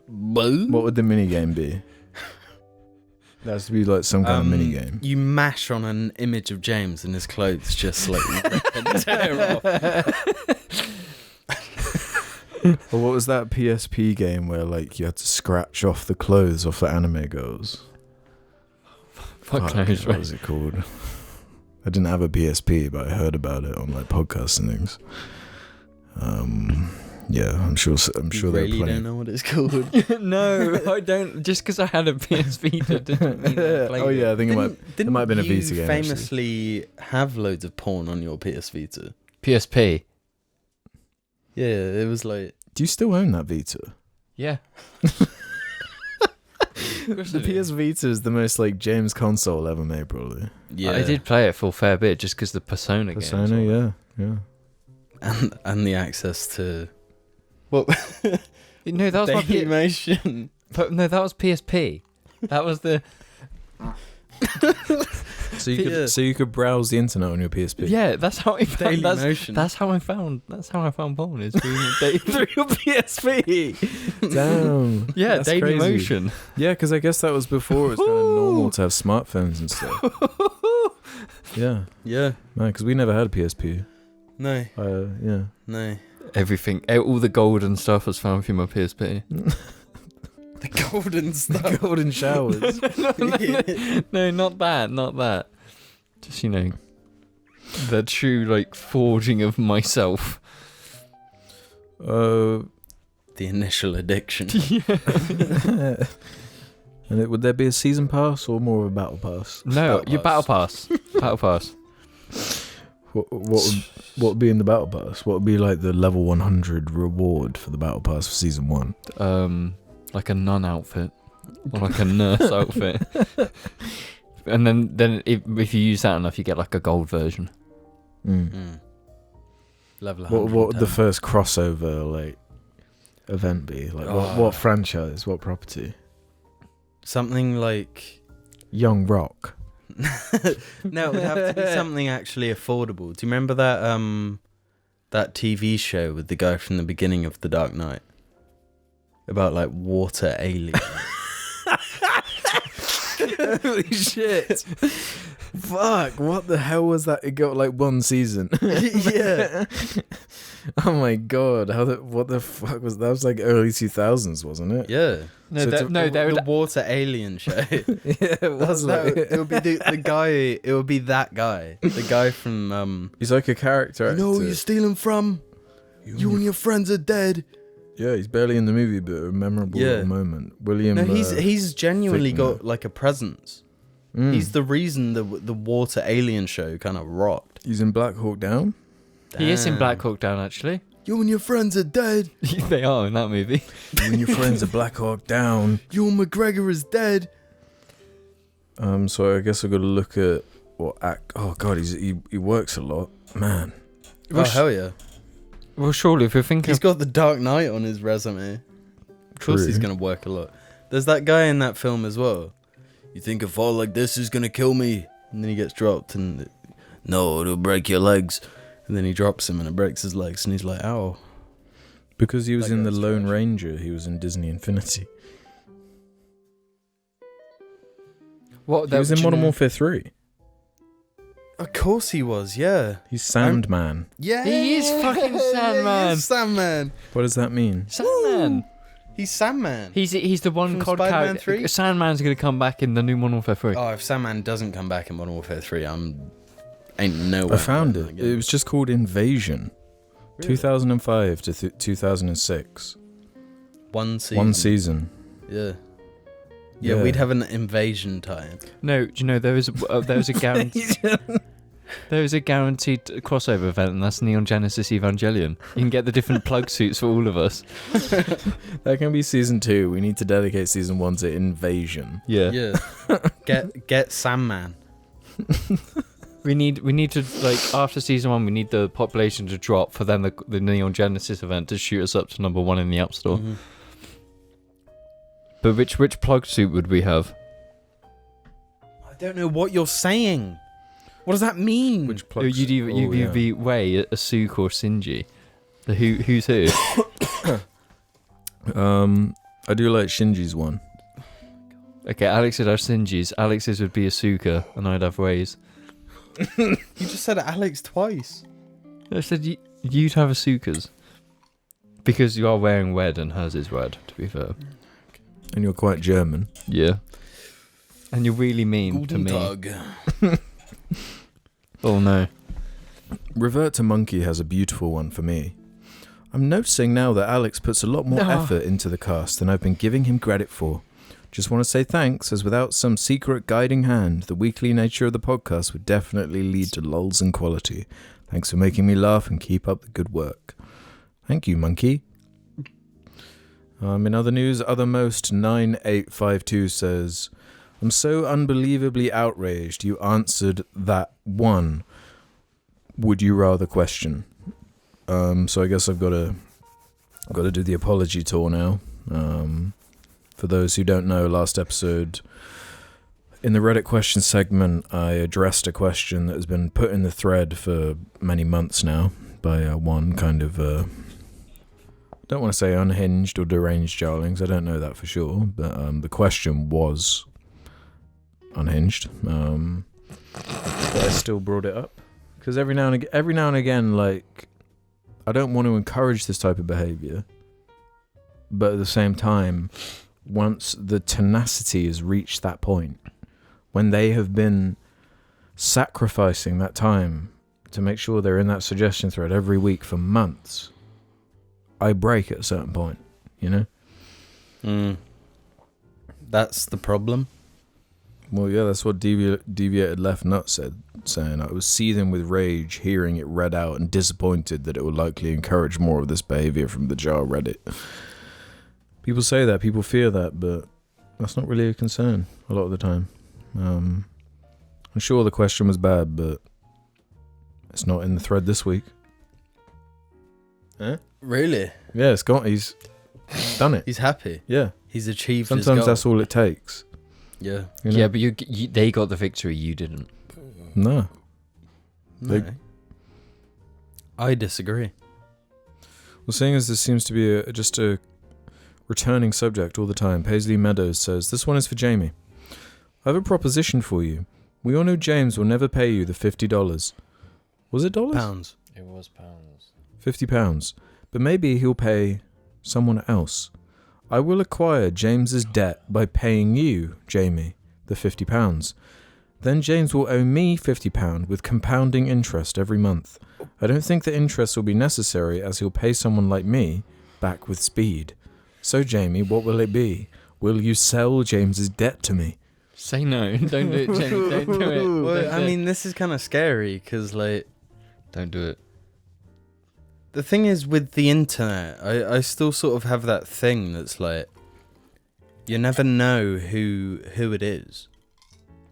What would the mini game be? There has to be like some kind of mini game.
You mash on an image of James and his clothes just like rip and tear off.
Or what was that PSP game where like you had to scratch off the clothes off the anime girls?
Fuck,
what was it called? I didn't have a PSP, but I heard about it on like podcasts and things. Yeah, I'm sure.
You really don't know what it's called?
No, I don't. Just because I had a PS Vita didn't mean I played
Oh yeah, I think it might have been a Vita game.
You famously have loads of porn on your PS Vita.
PSP.
Yeah, it was like.
Do you still own that Vita?
Yeah.
The PS Vita is the most like James console ever made, probably.
Yeah, I did play it for a fair bit just because the Persona games.
Persona, yeah.
And the access to. What?
No, that was my
Dailymotion.
No, that was PSP. That was the.
So you could browse the internet on your PSP.
Yeah, that's how I found.
Dailymotion.
That's how I found porn. Is through your PSP.
Damn.
Yeah, Dailymotion.
Yeah, because I guess that was before it was kind of normal to have smartphones and stuff. Yeah. Man, because we never had a PSP.
No.
Yeah.
No.
Everything, all the golden stuff was found through my PSP.
The golden stuff.
The golden showers.
No, not that. Just, the true, like, forging of myself.
The initial addiction.
Yeah.
And would there be a season pass or more of a battle pass?
No, your battle pass. Battle pass.
What would be in the battle pass? What would be like the level 100 reward for the battle pass for season 1?
Like a nun outfit or like a nurse outfit, and then if you use that enough, you get like a gold version.
Level 100.
What would the first crossover like event be? Like what franchise? What property?
Something like
Young Rock.
No, it would have to be something actually affordable. Do you remember that TV show with the guy from the beginning of The Dark Knight about like water aliens?
Holy shit! Fuck! What the hell was that? It got like one season.
Yeah.
Oh my god! What the fuck was that? That was like early 2000s, wasn't it?
Yeah.
The
water alien show.
Yeah, it was.
It would be the guy. It would be that guy. The guy from.
He's like a character.
You know who you're stealing from? You and your friends are dead.
Yeah, he's barely in the movie, but a memorable moment. William.
No, he's genuinely got like a presence.
Mm.
He's the reason the water alien show kind of rocked.
He's in Black Hawk Down.
He is in Black Hawk Down, actually.
You and your friends are dead.
They are in that movie.
You and your friends are Black Hawk Down.
Ewan McGregor is dead.
So I guess I've got to look at what act. Oh God, he works a lot, man.
Oh hell yeah.
Well, surely if you're thinking,
He's got the Dark Knight on his resume. Of course he's gonna work a lot. There's that guy in that film as well. You think a fall like this is gonna kill me, and then he gets dropped, and no, it'll break your legs. And then he drops him, and it breaks his legs, and he's like, "Ow!"
Because he was
That
in The
guy's
Lone
trash.
Ranger. He was in Disney Infinity.
what
He was in Modern Warfare 3.
Of course he was, yeah.
He's Sandman.
Yeah,
He is fucking Sandman.
He is Sandman.
What does that mean?
Sandman.
He's Sandman.
He's the one
From
COD
Spider-Man
character.
3?
Sandman's gonna come back in the new Modern Warfare 3.
Oh, if Sandman doesn't come back in Modern Warfare 3, ain't no way.
I found it. It was just called Invasion.
Really?
2005 to 2006.
One season.
One season.
Yeah. Yeah, we'd have an invasion time.
No, do you know there was a guarantee. There was a guaranteed crossover event, and that's Neon Genesis Evangelion. You can get the different plug suits for all of us.
That can be season 2. We need to dedicate season 1 to Invasion.
Yeah.
Get Sandman.
We need to, like, after season 1, we need the population to drop for then the Neon Genesis event to shoot us up to number 1 in the App Store.
Mm-hmm.
But which plug suit would we have?
I don't know what you're saying. What does that mean?
Which plugs?
You'd either be Wei, Asuka, or Shinji. Who's who?
I do like Shinji's one.
Okay, Alex would have Shinji's. Alex's would be Asuka, and I'd have Wei's.
You just said Alex twice.
I said you'd have Asuka's. Because you are wearing red and hers is red, to be fair.
And you're quite German.
Yeah. And you're really mean to me. Oh no.
Revert to Monkey has a beautiful one for me. I'm noticing now that Alex puts a lot more effort into the cast than I've been giving him credit for. Just want to say thanks, as without some secret guiding hand, the weekly nature of the podcast would definitely lead to lulls in quality. Thanks for making me laugh and keep up the good work. Thank you, Monkey. In other news, Othermost 9852 says, I'm so unbelievably outraged you answered that one would you rather question. So I guess I've got to do the apology tour now. For those who don't know, last episode in the Reddit question segment, I addressed a question that has been put in the thread for many months now by one kind of don't want to say unhinged or deranged JARlings. I don't know that for sure, but the question was unhinged. But I still brought it up because every now and again, like, I don't want to encourage this type of behavior, but at the same time, once the tenacity has reached that point, when they have been sacrificing that time to make sure they're in that suggestion thread every week for months, I break at a certain point, you know?
That's the problem.
Well, yeah, that's what Deviated Left Nut said, saying I was seething with rage hearing it read out and disappointed that it would likely encourage more of this behavior from the JAR Reddit. People say that, people fear that, but that's not really a concern a lot of the time. I'm sure the question was bad, but it's not in the thread this week. Eh?
Really?
Yeah, it's gone. He's done it.
He's happy.
Yeah.
He's achieved his
Sometimes
goal.
that's all it takes.
Yeah.
You know?
Yeah, but you they got the victory, you didn't.
No.
No. I disagree.
Well, seeing as this seems to be just a returning subject all the time, Paisley Meadows says, this one is for Jamie. I have a proposition for you. We all know James will never pay you the $50. Was it dollars?
Pounds.
It was pounds.
£50. But maybe he'll pay someone else. I will acquire James's debt by paying you, Jamie, the £50. Then James will owe me £50 with compounding interest every month. I don't think the interest will be necessary as he'll pay someone like me, back with speed. So, Jamie, what will it be? Will you sell James's debt to me?
Say no. Don't do it, Jamie. Don't do it.
Well, I mean, this is kind of scary because, like...
Don't do it.
The thing is, with the internet, I still sort of have that thing that's like... You never know who it is.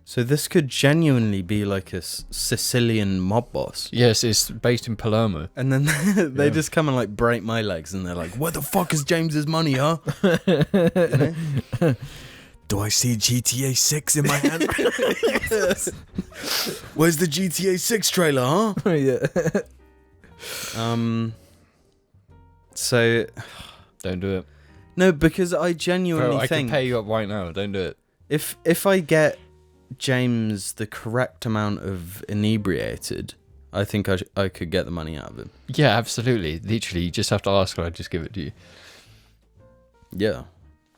So this could genuinely be like a Sicilian mob boss.
Yes, it's based in Palermo.
And then they just come and like break my legs and they're like, where the fuck is James's money, huh? You know?
Do I see GTA 6 in my hand?
Where's the GTA 6 trailer, huh?
Yeah.
So...
Don't do it.
No, because I genuinely
I
think...
can pay you up right now. Don't do it.
If I get James the correct amount of inebriated, I think I could get the money out of him.
Yeah, absolutely. Literally, you just have to ask and I'll just give it to you.
Yeah.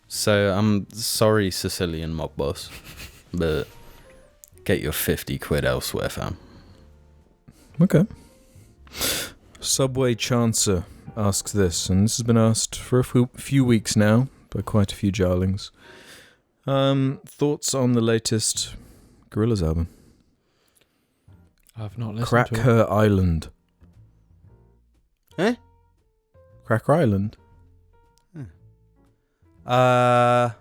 So I'm sorry, Sicilian mob boss, but get your 50 quid elsewhere, fam.
Okay. Subway Chancer asks this, and this has been asked for a few weeks now by quite a few JARlings. Thoughts on the latest Gorillaz album?
I've not listened
Crack
to it.
Her Island.
Eh?
Cracker Island.
Oh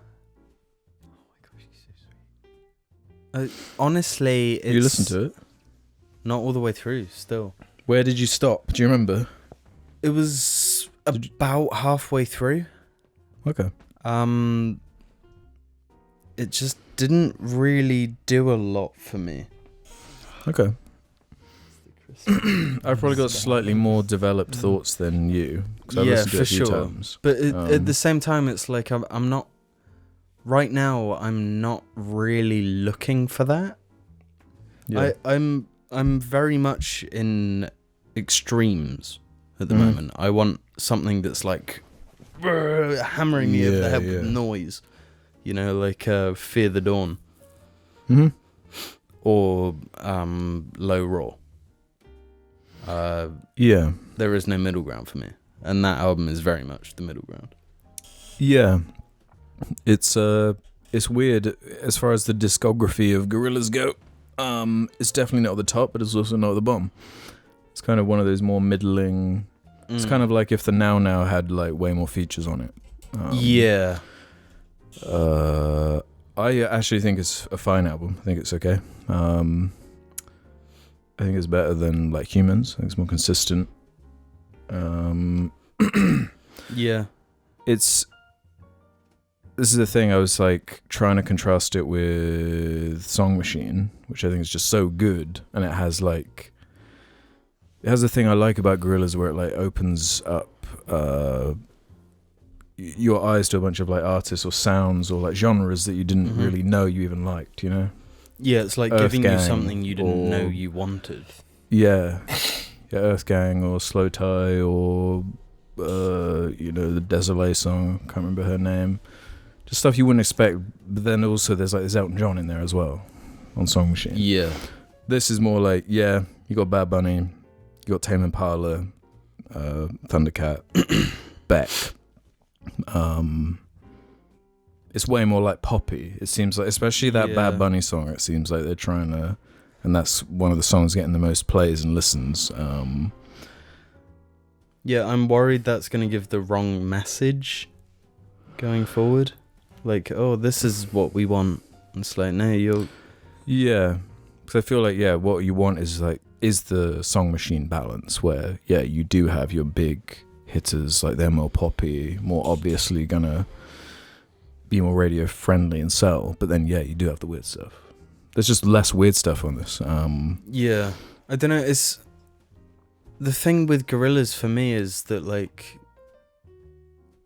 Honestly, it's
You listened to it?
not all the way through still.
Where did you stop? Do you remember?
It was about halfway through.
Okay.
It just didn't really do a lot for me.
Okay. I've probably got slightly more developed thoughts than you. 'Cause I've
Yeah,
listened to it
for
a few
sure.
times.
But at the same time, it's like I'm not... Right now, I'm not really looking for that.
Yeah.
I'm very much in extremes at the moment. I want something that's like hammering me over the head with noise. You know, like Fear the Dawn.
Mm-hmm.
Or Low Raw.
Yeah.
There is no middle ground for me. And that album is very much the middle ground.
Yeah. It's weird as far as the discography of Gorillaz go. It's definitely not at the top, but it's also not at the bottom. It's kind of one of those more middling. It's kind of like if the Now had like way more features on it.
Yeah.
I actually think it's a fine album. I think it's okay. I think it's better than like Humans. I think it's more consistent.
Yeah.
This is the thing, I was like trying to contrast it with Song Machine, which I think is just so good, and it has a thing I like about Gorillaz where it like opens up your eyes to a bunch of like artists or sounds or like genres that you didn't really know you even liked, you know?
Yeah, it's like
Earth
giving
Gang
you something you didn't know
or-
you wanted.
Yeah. Yeah, Earth Gang or Slow Tie or the Desolé song, can't remember her name. Just stuff you wouldn't expect, but then also there's Elton John in there as well on Song Machine.
Yeah.
This is more like, you got Bad Bunny, you got Tame Impala, Thundercat, Beck. It's way more like poppy. It seems like, especially that Bad Bunny song, it seems like they're trying to, and that's one of the songs getting the most plays and listens.
Yeah, I'm worried that's going to give the wrong message going forward. Like, oh, this is what we want. It's like, no, you're...
Yeah, because I feel like, what you want is the Song Machine balance where, you do have your big hitters, like they're more poppy, more obviously gonna be more radio friendly and sell, but then, you do have the weird stuff. There's just less weird stuff on this.
Yeah, I don't know, it's... The thing with Gorillaz for me is that, like,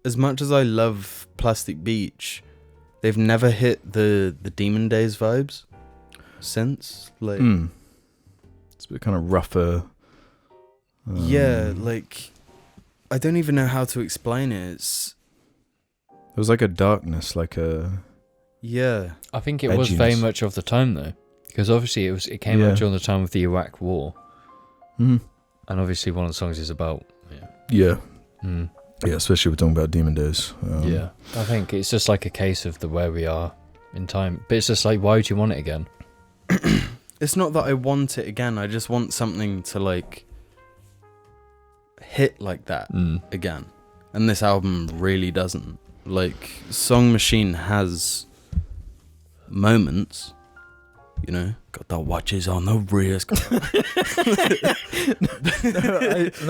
as much as I love Plastic Beach, they've never hit the Demon Days vibes since. Like,
it's a bit kind of rougher.
like, I don't even know how to explain it.
There was like a darkness, like a...
Yeah.
I think it was very
edginess.
much of the time though, because obviously it came out during the time of the Iraq War,
Mm.
and obviously one of the songs is about.
Yeah. Yeah, especially if we're talking about Demon Days.
Yeah, I think it's just like a case of where we are in time. But it's just like, why would you want it again?
It's not that I want it again. I just want something to like hit like that again. And this album really doesn't. Like, Song Machine has moments, you know, got the watches on the wrist.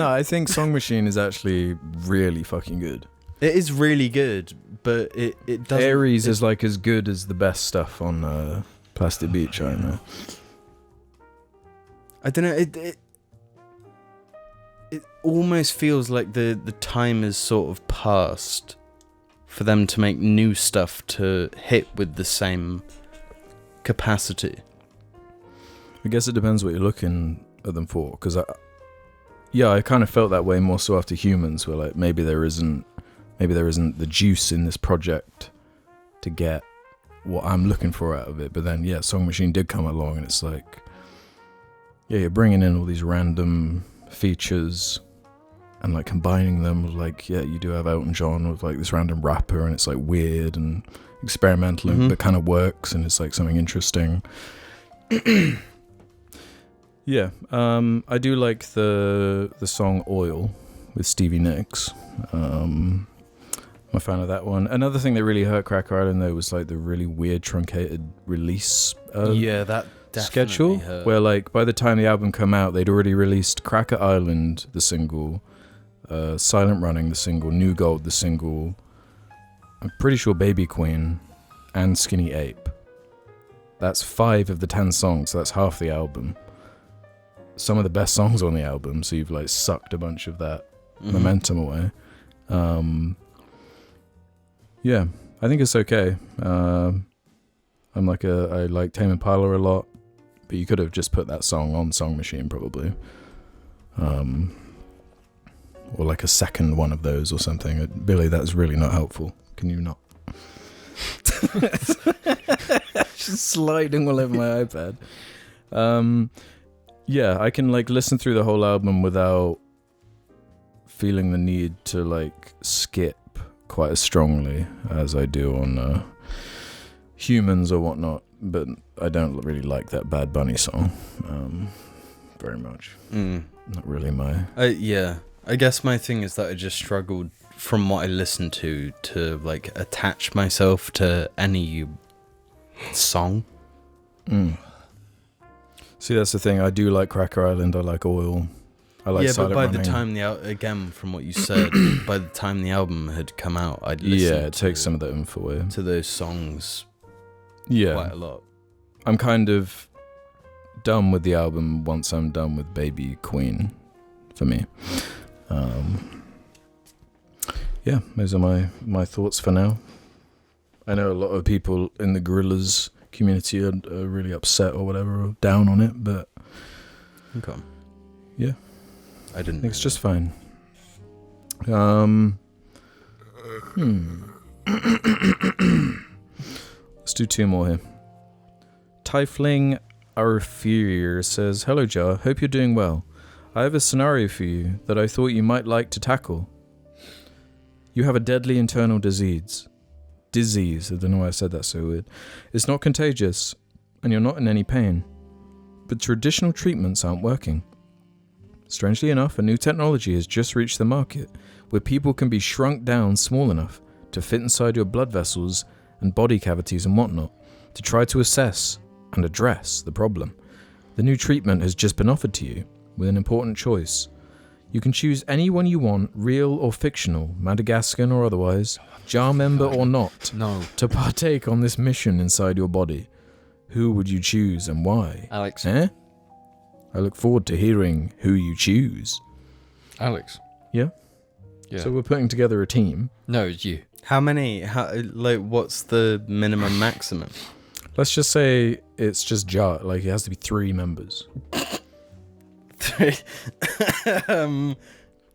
I think Song Machine is actually really fucking good.
It is really good, but it doesn't...
Aries is like as good as the best stuff on Plastic Beach, I know.
I don't know, it almost feels like the time has sort of passed for them to make new stuff to hit with the same capacity.
I guess it depends what you're looking at them for, because I kind of felt that way more so after Humans, where like maybe there isn't the juice in this project to get what I'm looking for out of it. But then Song Machine did come along, and it's like, you're bringing in all these random features and like combining them with like, you do have Elton John with like this random rapper, and it's like weird and experimental, but kind of works, and it's like something interesting. I do like the song Oil with Stevie Nicks. I'm a fan of that one. Another thing that really hurt Cracker Island though was like the really weird truncated release
that
schedule
hurt.
Where like by the time the album came out, they'd already released Cracker Island, the single, Silent Running, the single, New Gold, the single, I'm pretty sure Baby Queen, and Skinny Ape. That's 5 of the 10 songs, so that's half the album. Some of the best songs on the album, so you've like sucked a bunch of that momentum away. I think it's okay. I like Tame Impala a lot, but you could have just put that song on Song Machine probably. Or like a second one of those or something. Billy, that's really not helpful. Can you not? Just sliding all over my iPad. I can like listen through the whole album without feeling the need to like skip quite as strongly as I do on Humans or whatnot. But I don't really like that Bad Bunny song very much. Not really my...
I guess my thing is that I just struggled from what I listened to like attach myself to any song.
See, that's the thing. I do like Cracker Island. I like Oil. I like Silent Running.
But by the time again, from what you said, by the time the album had come out, I'd listened
it takes some of that info away.
To those songs quite a lot.
I'm kind of done with the album once I'm done with Baby Queen, for me. Those are my thoughts for now. I know a lot of people in the Gorillaz community are really upset or whatever, or down on it, but
okay.
I think it's just fine. Let's do 2 more here. Tyfling Arfurier says, "Hello Jar, hope you're doing well. I have a scenario for you that I thought you might like to tackle. You have a deadly internal disease. I don't know why I said that so weird. It's not contagious, and you're not in any pain. But traditional treatments aren't working. Strangely enough, a new technology has just reached the market, where people can be shrunk down small enough to fit inside your blood vessels and body cavities and whatnot, to try to assess and address the problem. The new treatment has just been offered to you, with an important choice. You can choose anyone you want, real or fictional, Madagascan or otherwise, JAR member or not, to partake on this mission inside your body. Who would you choose and why?
Alex.
I look forward to hearing who you choose."
Alex.
Yeah? So we're putting together a team.
No, it's you.
How many? What's the minimum maximum?
Let's just say it's just JAR. Like, it has to be 3 members.
3.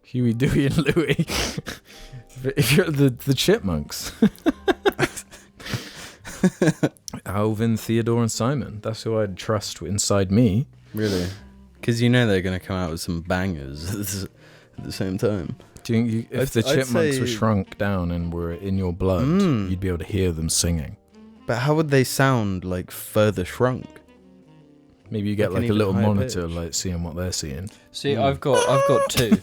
Huey, Dewey, and Louie. If you're the chipmunks. Alvin, Theodore, and Simon. That's who I'd trust inside me.
Really? Because you know they're going to come out with some bangers at the same time.
Do you think if the chipmunks were shrunk down and were in your blood, you'd be able to hear them singing?
But how would they sound like further shrunk?
Maybe you get like a little monitor, like seeing what they're seeing.
See, I've got two.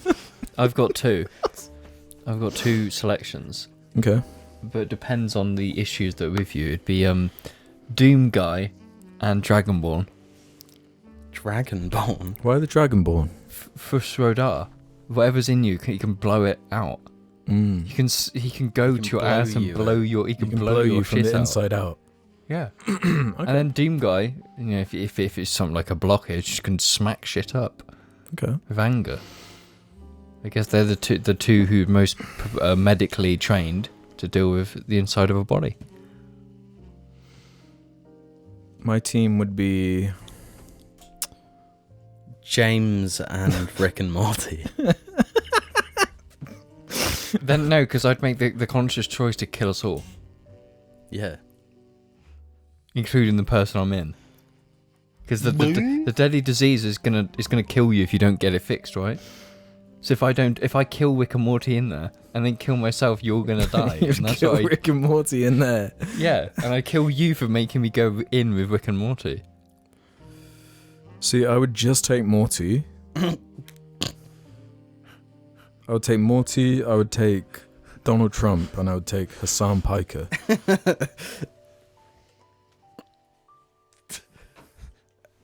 I've got two selections.
Okay.
But it depends on the issues that are with you. It'd be Doom Guy and Dragonborn.
Dragonborn?
Why the Dragonborn?
For Srodar. Whatever's in you, he can blow it out. He can go to your ass and blow your. He can blow your
from
shit
the
out.
inside out.
Yeah.
Okay.
And then Doom Guy, if it's something like a blockage, can smack shit up.
Okay.
With anger. I guess they're the two who are most medically trained to deal with the inside of a body.
My team would be
James and Rick and Morty.
Then no, because I'd make the conscious choice to kill us all,
Yeah.
including the person I'm in. Because the deadly disease is gonna kill you if you don't get it fixed, right? So if I kill Rick and Morty in there and then kill myself, you're gonna die.
you
And that's
kill
what
Rick and Morty in there.
Yeah, and I kill you for making me go in with Rick and Morty.
See, I would just take Morty. I would take Morty, I would take Donald Trump, and I would take Hassan Piker.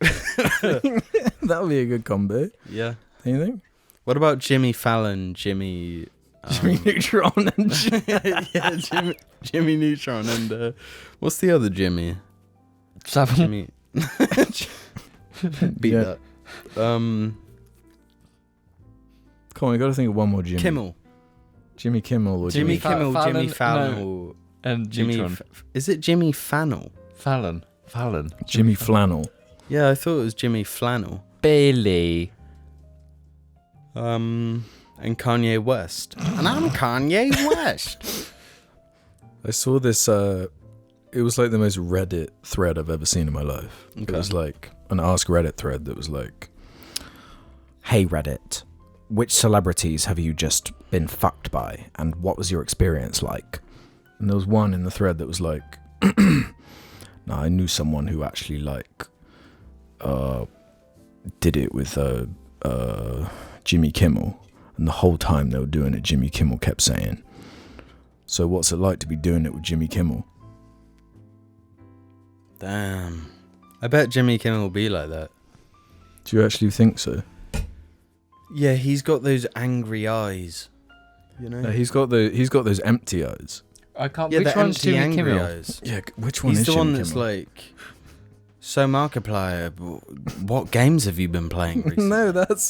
That would be a good combo.
Yeah.
Do you think?
What about Jimmy Fallon, Jimmy
Neutron and
Jimmy Neutron and what's the other Jimmy?
Savile.
Jimmy. Beat that.
Come on, we got to think of one more Jimmy.
Kimmel.
Jimmy Kimmel or
Jimmy Kimmel,
Fallon,
Jimmy Fallon,
no. And
Jimmy.
Neutron.
Is it Jimmy Fannel?
Fallon.
Jimmy Flannel.
Yeah, I thought it was Jimmy Flannel.
Billy.
And Kanye West. And I'm Kanye West.
I saw this, it was like the most Reddit thread I've ever seen in my life.
Okay.
It was like an Ask Reddit thread that was like,
Hey Reddit, which celebrities have you just been fucked by, and what was your experience like?
and there was one in the thread that was like, no, I knew someone who actually like, did it with, Jimmy Kimmel, and the whole time they were doing it, Jimmy Kimmel kept saying, so what's it like to be doing it with Jimmy Kimmel?
Damn. I bet Jimmy Kimmel will be like that.
Do you actually think so?
Yeah, he's got those angry eyes. You know?
No, he's got those empty eyes.
I can't.
Yeah,
Which
the
one's
empty,
Jimmy
angry
Kimmel?
eyes.
Yeah, which one
He's
is
the
Jimmy
one that's
Kimmel?
like, so Markiplier, what games have you been playing recently?
No, that's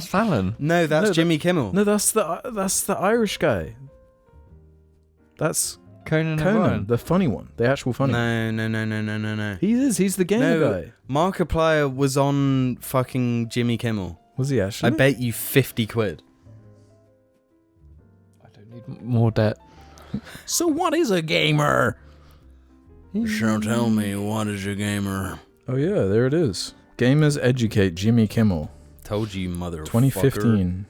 Fallon.
No, that's
No,
Jimmy Kimmel.
no, that's the Irish guy. That's
Conan
Conan,
O'Brien.
the funny one, the actual funny one.
No.
He's the gamer guy.
Markiplier was on fucking Jimmy Kimmel.
Was he actually?
I bet you 50 quid.
I don't need more debt.
So what is a gamer?
So tell me, what is a gamer?
Oh yeah, there it is. Gamers Educate Jimmy Kimmel,
Told you, motherfucker.
2015.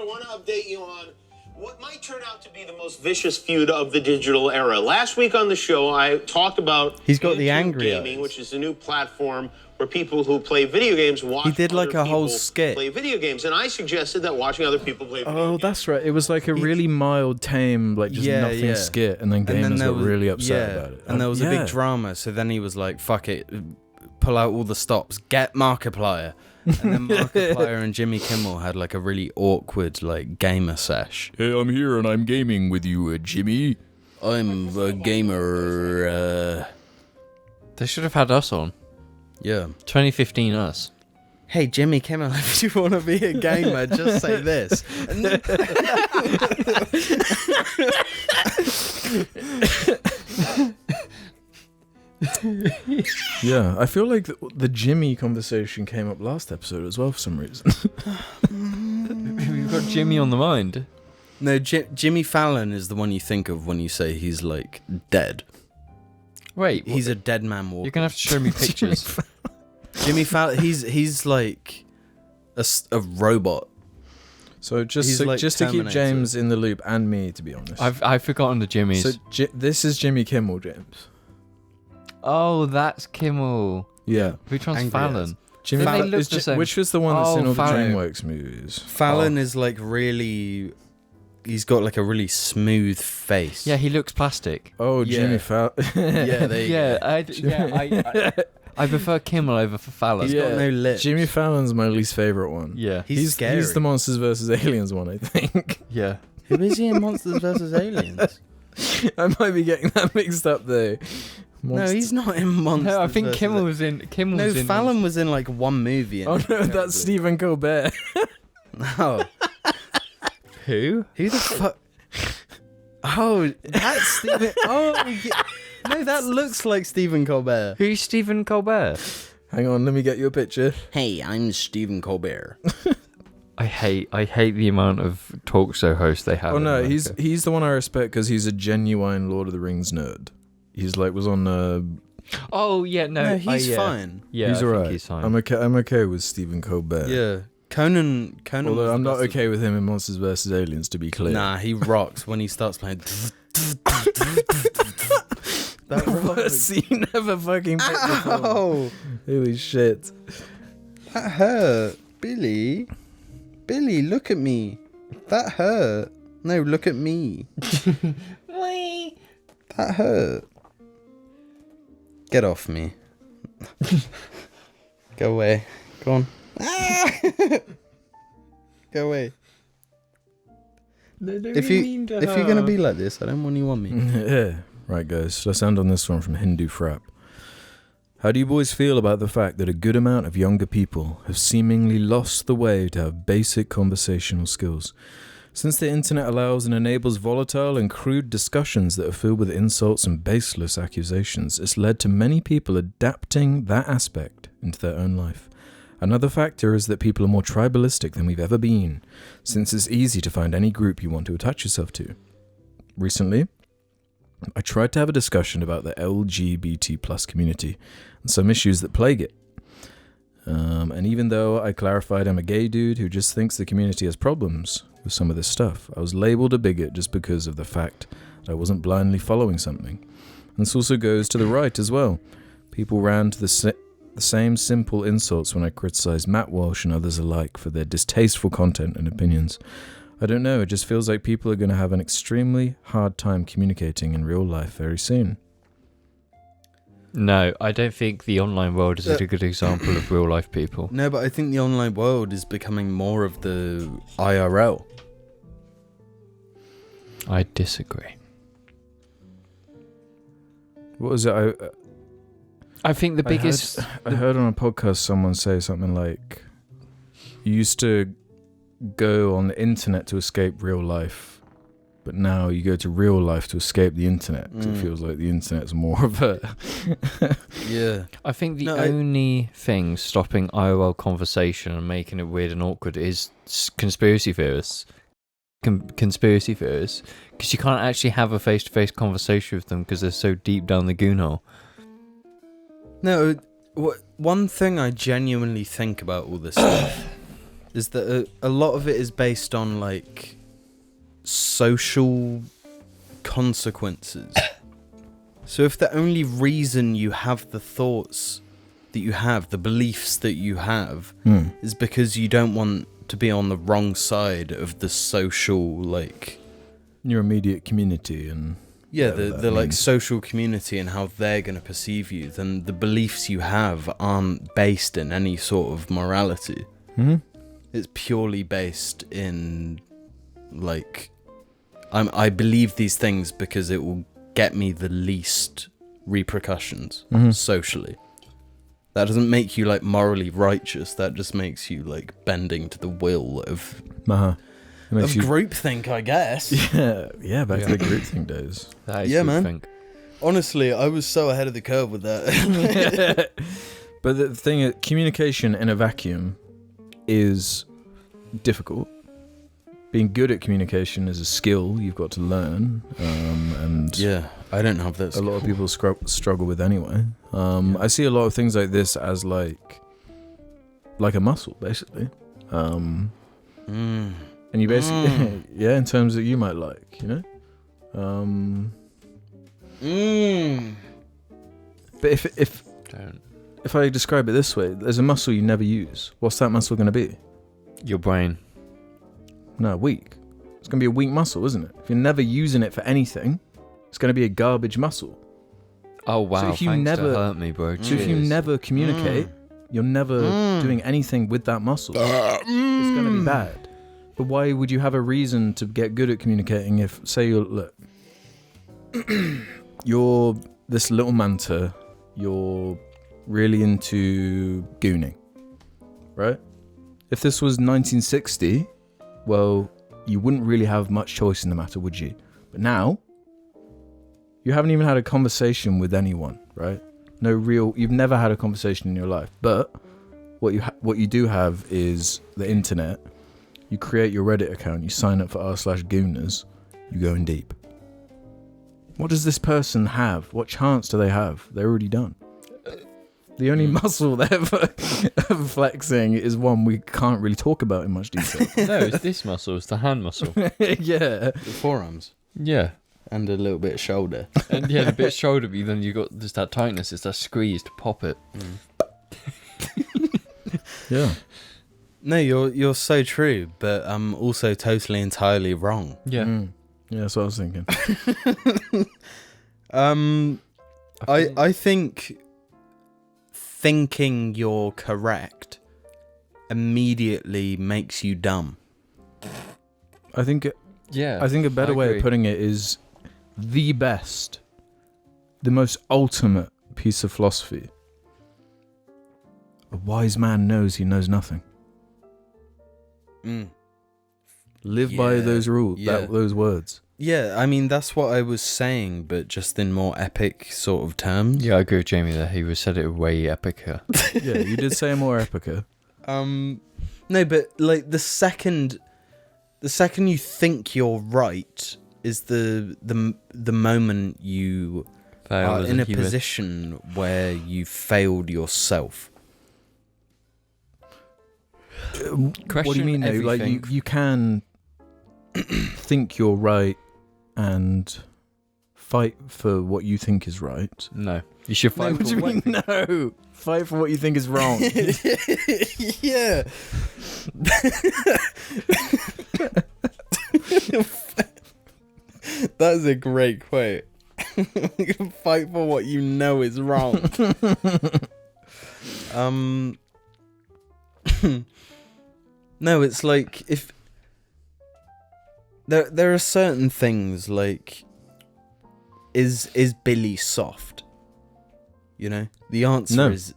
I want to update you on what might turn out to be the most vicious feud of the digital era. Last week on the show, I talked about
He's got the
YouTube
angry
gaming,
eyes.
which is a new platform where people who play video games watch
He did like
other
a whole
people
skit.
play video games, and I suggested that watching other people play video
Oh,
games.
that's right. It was like a really mild, tame, like just
Yeah,
nothing
yeah.
skit, and then gamers got really upset about it.
And there was a big drama, so then he was like, fuck it, pull out all the stops, get Markiplier. And then Markiplier and Jimmy Kimmel had like a really awkward like gamer sesh.
Hey, I'm here and I'm gaming with you, Jimmy.
I'm a gamer,
They should have had us on.
yeah.
2015 us.
Hey Jimmy Kimmel, if you want to be a gamer, just say this.
Yeah, I feel like the Jimmy conversation came up last episode as well for some reason.
We've got Jimmy on the mind.
No, Jimmy Fallon is the one you think of when you say he's like dead.
Wait,
He's a dead man walking.
you're gonna have to show me pictures.
Jimmy Fallon, he's like a robot.
So just
He's
to,
like
just to keep
Terminator.
James in the loop and me, to be honest.
I've forgotten the Jimmys.
So this is Jimmy Kimmel, James.
Oh, that's Kimmel.
Yeah.
Which one's
Angry
Fallon?
Ass.
Jimmy
They
Fallon
look
is
the same.
which was the one that's in all
Fallon.
the DreamWorks movies?
Fallon is like really. He's got like a really smooth face.
Yeah, he looks plastic.
Oh,
Yeah.
Jimmy Fallon.
Yeah, there you
I prefer Kimmel over for Fallon.
He's got no lips.
Jimmy Fallon's my least favorite one.
Yeah.
He's scary.
He's the Monsters vs. Aliens one, I think.
Yeah.
Who is he in Monsters vs. Aliens?
I might be getting that mixed up though.
No, he's not in Monsters.
No, I think
vs.
Kimmel was in.
No,
was in
Fallon was in like one movie.
Oh no, that's Stephen Colbert.
No.
Who?
Who the fuck? Oh, that's Stephen. Oh, yeah. No, that looks like Stephen Colbert.
Who's Stephen Colbert?
Hang on, let me get you a picture.
Hey, I'm Stephen Colbert.
I hate the amount of talk show hosts they have.
Oh
in
no,
America.
he's the one I respect because he's a genuine Lord of the Rings nerd. He's like was on.
Oh yeah,
No, he's fine.
Yeah,
he's
I think
alright.
he's fine.
I'm okay with Stephen Colbert.
Yeah, Conan.
Although
was
I'm
the
not
best
okay with him in Monsters vs. Aliens, to be clear.
Nah, he rocks when he starts playing. That
What
rocks.
scene ever fucking picked before?
Ow!
Holy shit.
That hurt, Billy. Billy, look at me. That hurt. No, look at me. That hurt. Get off me. Go away. Go on. Go away. If you're gonna be like this, I don't want you on me.
Yeah. Right, guys, let's end on this one from Hindu Frap. How do you boys feel about the fact that a good amount of younger people have seemingly lost the way to have basic conversational skills? Since the internet allows and enables volatile and crude discussions that are filled with insults and baseless accusations, it's led to many people adapting that aspect into their own life. Another factor is that people are more tribalistic than we've ever been, since it's easy to find any group you want to attach yourself to. Recently, I tried to have a discussion about the LGBT plus community and some issues that plague it. And even though I clarified I'm a gay dude who just thinks the community has problems with some of this stuff, I was labelled a bigot just because of the fact that I wasn't blindly following something. And this also goes to the right as well. People ran to the same simple insults when I criticised Matt Walsh and others alike for their distasteful content and opinions. I don't know, it just feels like people are going to have an extremely hard time communicating in real life very soon.
No, I don't think the online world is a good example of real life people.
No, but I think the online world is becoming more of the IRL.
I disagree.
What was it?
I think the biggest...
I heard on a podcast someone say something like, you used to go on the internet to escape real life, but now you go to real life to escape the internet, because it feels like the internet's more of a...
Yeah.
I think the only thing stopping IRL conversation and making it weird and awkward is conspiracy theorists. Conspiracy theorists. Because you can't actually have a face-to-face conversation with them because they're so deep down the goon hole.
No, one thing I genuinely think about all this stuff is that a lot of it is based on, like, social consequences. So if the only reason you have the thoughts that you have, the beliefs that you have, is because you don't want to be on the wrong side of the social, like...
Your immediate community and...
Yeah, the like social community and how they're going to perceive you, then the beliefs you have aren't based in any sort of morality.
Mm-hmm.
It's purely based in, like, I believe these things because it will get me the least repercussions socially. That doesn't make you, like, morally righteous. That just makes you, like, bending to the will of groupthink, I guess.
Yeah, back to the groupthink days.
That is
Yeah, man.
groupthink.
Honestly, I was so ahead of the curve with that.
But the thing is, communication in a vacuum is difficult. Being good at communication is a skill you've got to learn, and
Yeah, I don't have that
a lot of people struggle with anyway. I see a lot of things like this as like a muscle, basically. And you basically, yeah, in terms that you might like, you know? But if I describe it this way, there's a muscle you never use. What's that muscle going to be?
Your brain.
No, weak. It's going to be a weak muscle, isn't it? If you're never using it for anything, it's going to be a garbage muscle.
Oh, wow.
So if you
Thanks
never,
to hurt me, bro.
So if you never communicate, you're never doing anything with that muscle. It's going to be bad. But why would you have a reason to get good at communicating if, say, you're this little manta, you're really into gooning, right? If this was 1960, well, you wouldn't really have much choice in the matter, would you? But now, you haven't even had a conversation with anyone, right? You've never had a conversation in your life. But what you do have is the internet. You create your Reddit account, you sign up for r/Gooners, you go in deep. What does this person have? What chance do they have? They're already done. The only muscle they're flexing is one we can't really talk about in much detail.
No, it's this muscle. It's the hand muscle.
Yeah.
The forearms.
Yeah.
And a little bit of shoulder.
And yeah, the bit shoulder, but then you got just that tightness. It's that squeeze to pop it.
Yeah.
No, you're so true, but I'm also totally entirely wrong.
Yeah.
Yeah, that's what I was thinking.
I think thinking you're correct immediately makes you dumb.
I think a better way of putting it is the best, the most ultimate piece of philosophy. A wise man knows he knows nothing. Live by those rules, those words.
Yeah, I mean, that's what I was saying, but just in more epic sort of terms.
Yeah, I agree with Jamie there. He said it way epicer.
Yeah, you did say more epicer.
No, but like the second you think you're right is the moment you are in a position where you failed yourself.
What do you mean though? Like you can think you're right and fight for what you think is right.
No, you should fight.
What do you mean? No, fight for what you think is wrong.
Yeah. That's a great quote. Fight for what you know is wrong. No, it's like if there are certain things like is Billy soft? You know, the answer is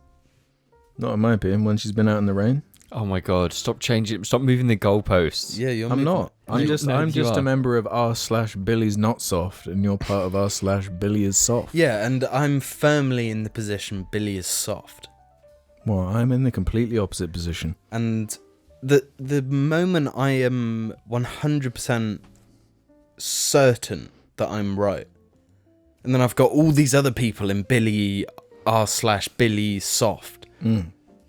not in my opinion. When she's been out in the rain.
Oh my god! Stop moving the goalposts.
Yeah,
I'm not. I'm just a member of r/Billy's not soft, and you're part of r/Billy is soft.
Yeah, and I'm firmly in the position Billy is soft.
Well, I'm in the completely opposite position.
And the moment I am 100% certain that I'm right, and then I've got all these other people in Billy r/Billy soft.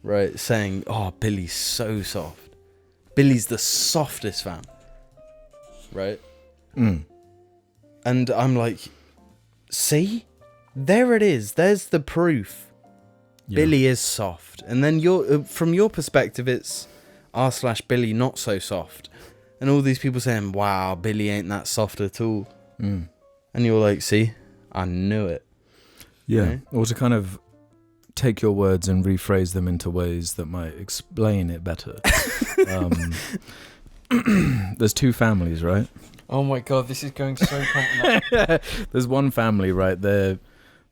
Right, saying, oh, Billy's so soft. Billy's the softest fam. Right? And I'm like, see? There it is. There's the proof. Yeah. Billy is soft. And then from your perspective, it's r/Billy not so soft. And all these people saying, wow, Billy ain't that soft at all. And you're like, see? I knew it.
Yeah. You know? Or to kind of take your words and rephrase them into ways that might explain it better. There's two families, right?
Oh my god, this is going so complicated.
There's one family, right? They've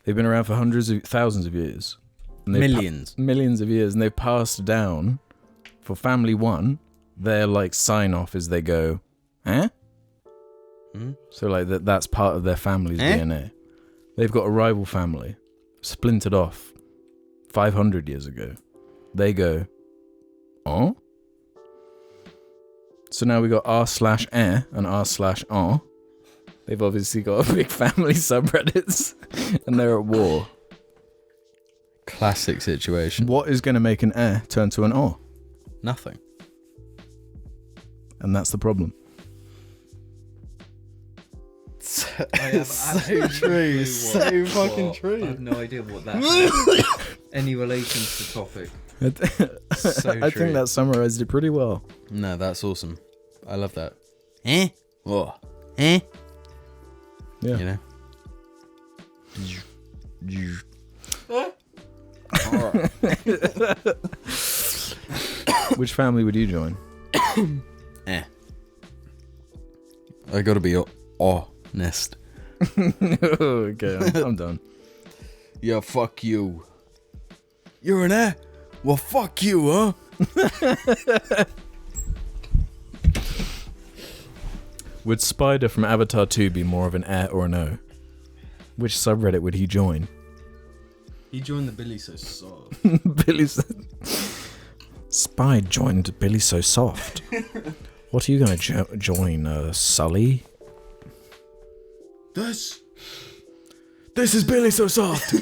been around for thousands of years. And millions of years, and they've passed down. For family one, their like sign off is they go, eh? So like that's part of their family's DNA. They've got a rival family, splintered off 500 years ago. They go, oh? So now we got r/and r/. They've obviously got a big family subreddits and they're at war.
Classic situation.
What is going to make an turn to an o?
Nothing.
and that's the problem.
So true. So fucking true.
I have no idea what that has any relation to the topic. So
I think that summarized it pretty well.
No, that's awesome. I love that. What? Yeah. You know?
Which family would you join?
I gotta be honest.
Okay, I'm done.
Yeah, fuck you. You're an eh? Well, fuck you, huh?
Would Spider from Avatar 2 be more of an or an O? Which subreddit would he join?
He joined the Billy So Soft.
Billy said,
Spy joined Billy So Soft. What are you going to join, Sully?
This is Billy So Soft.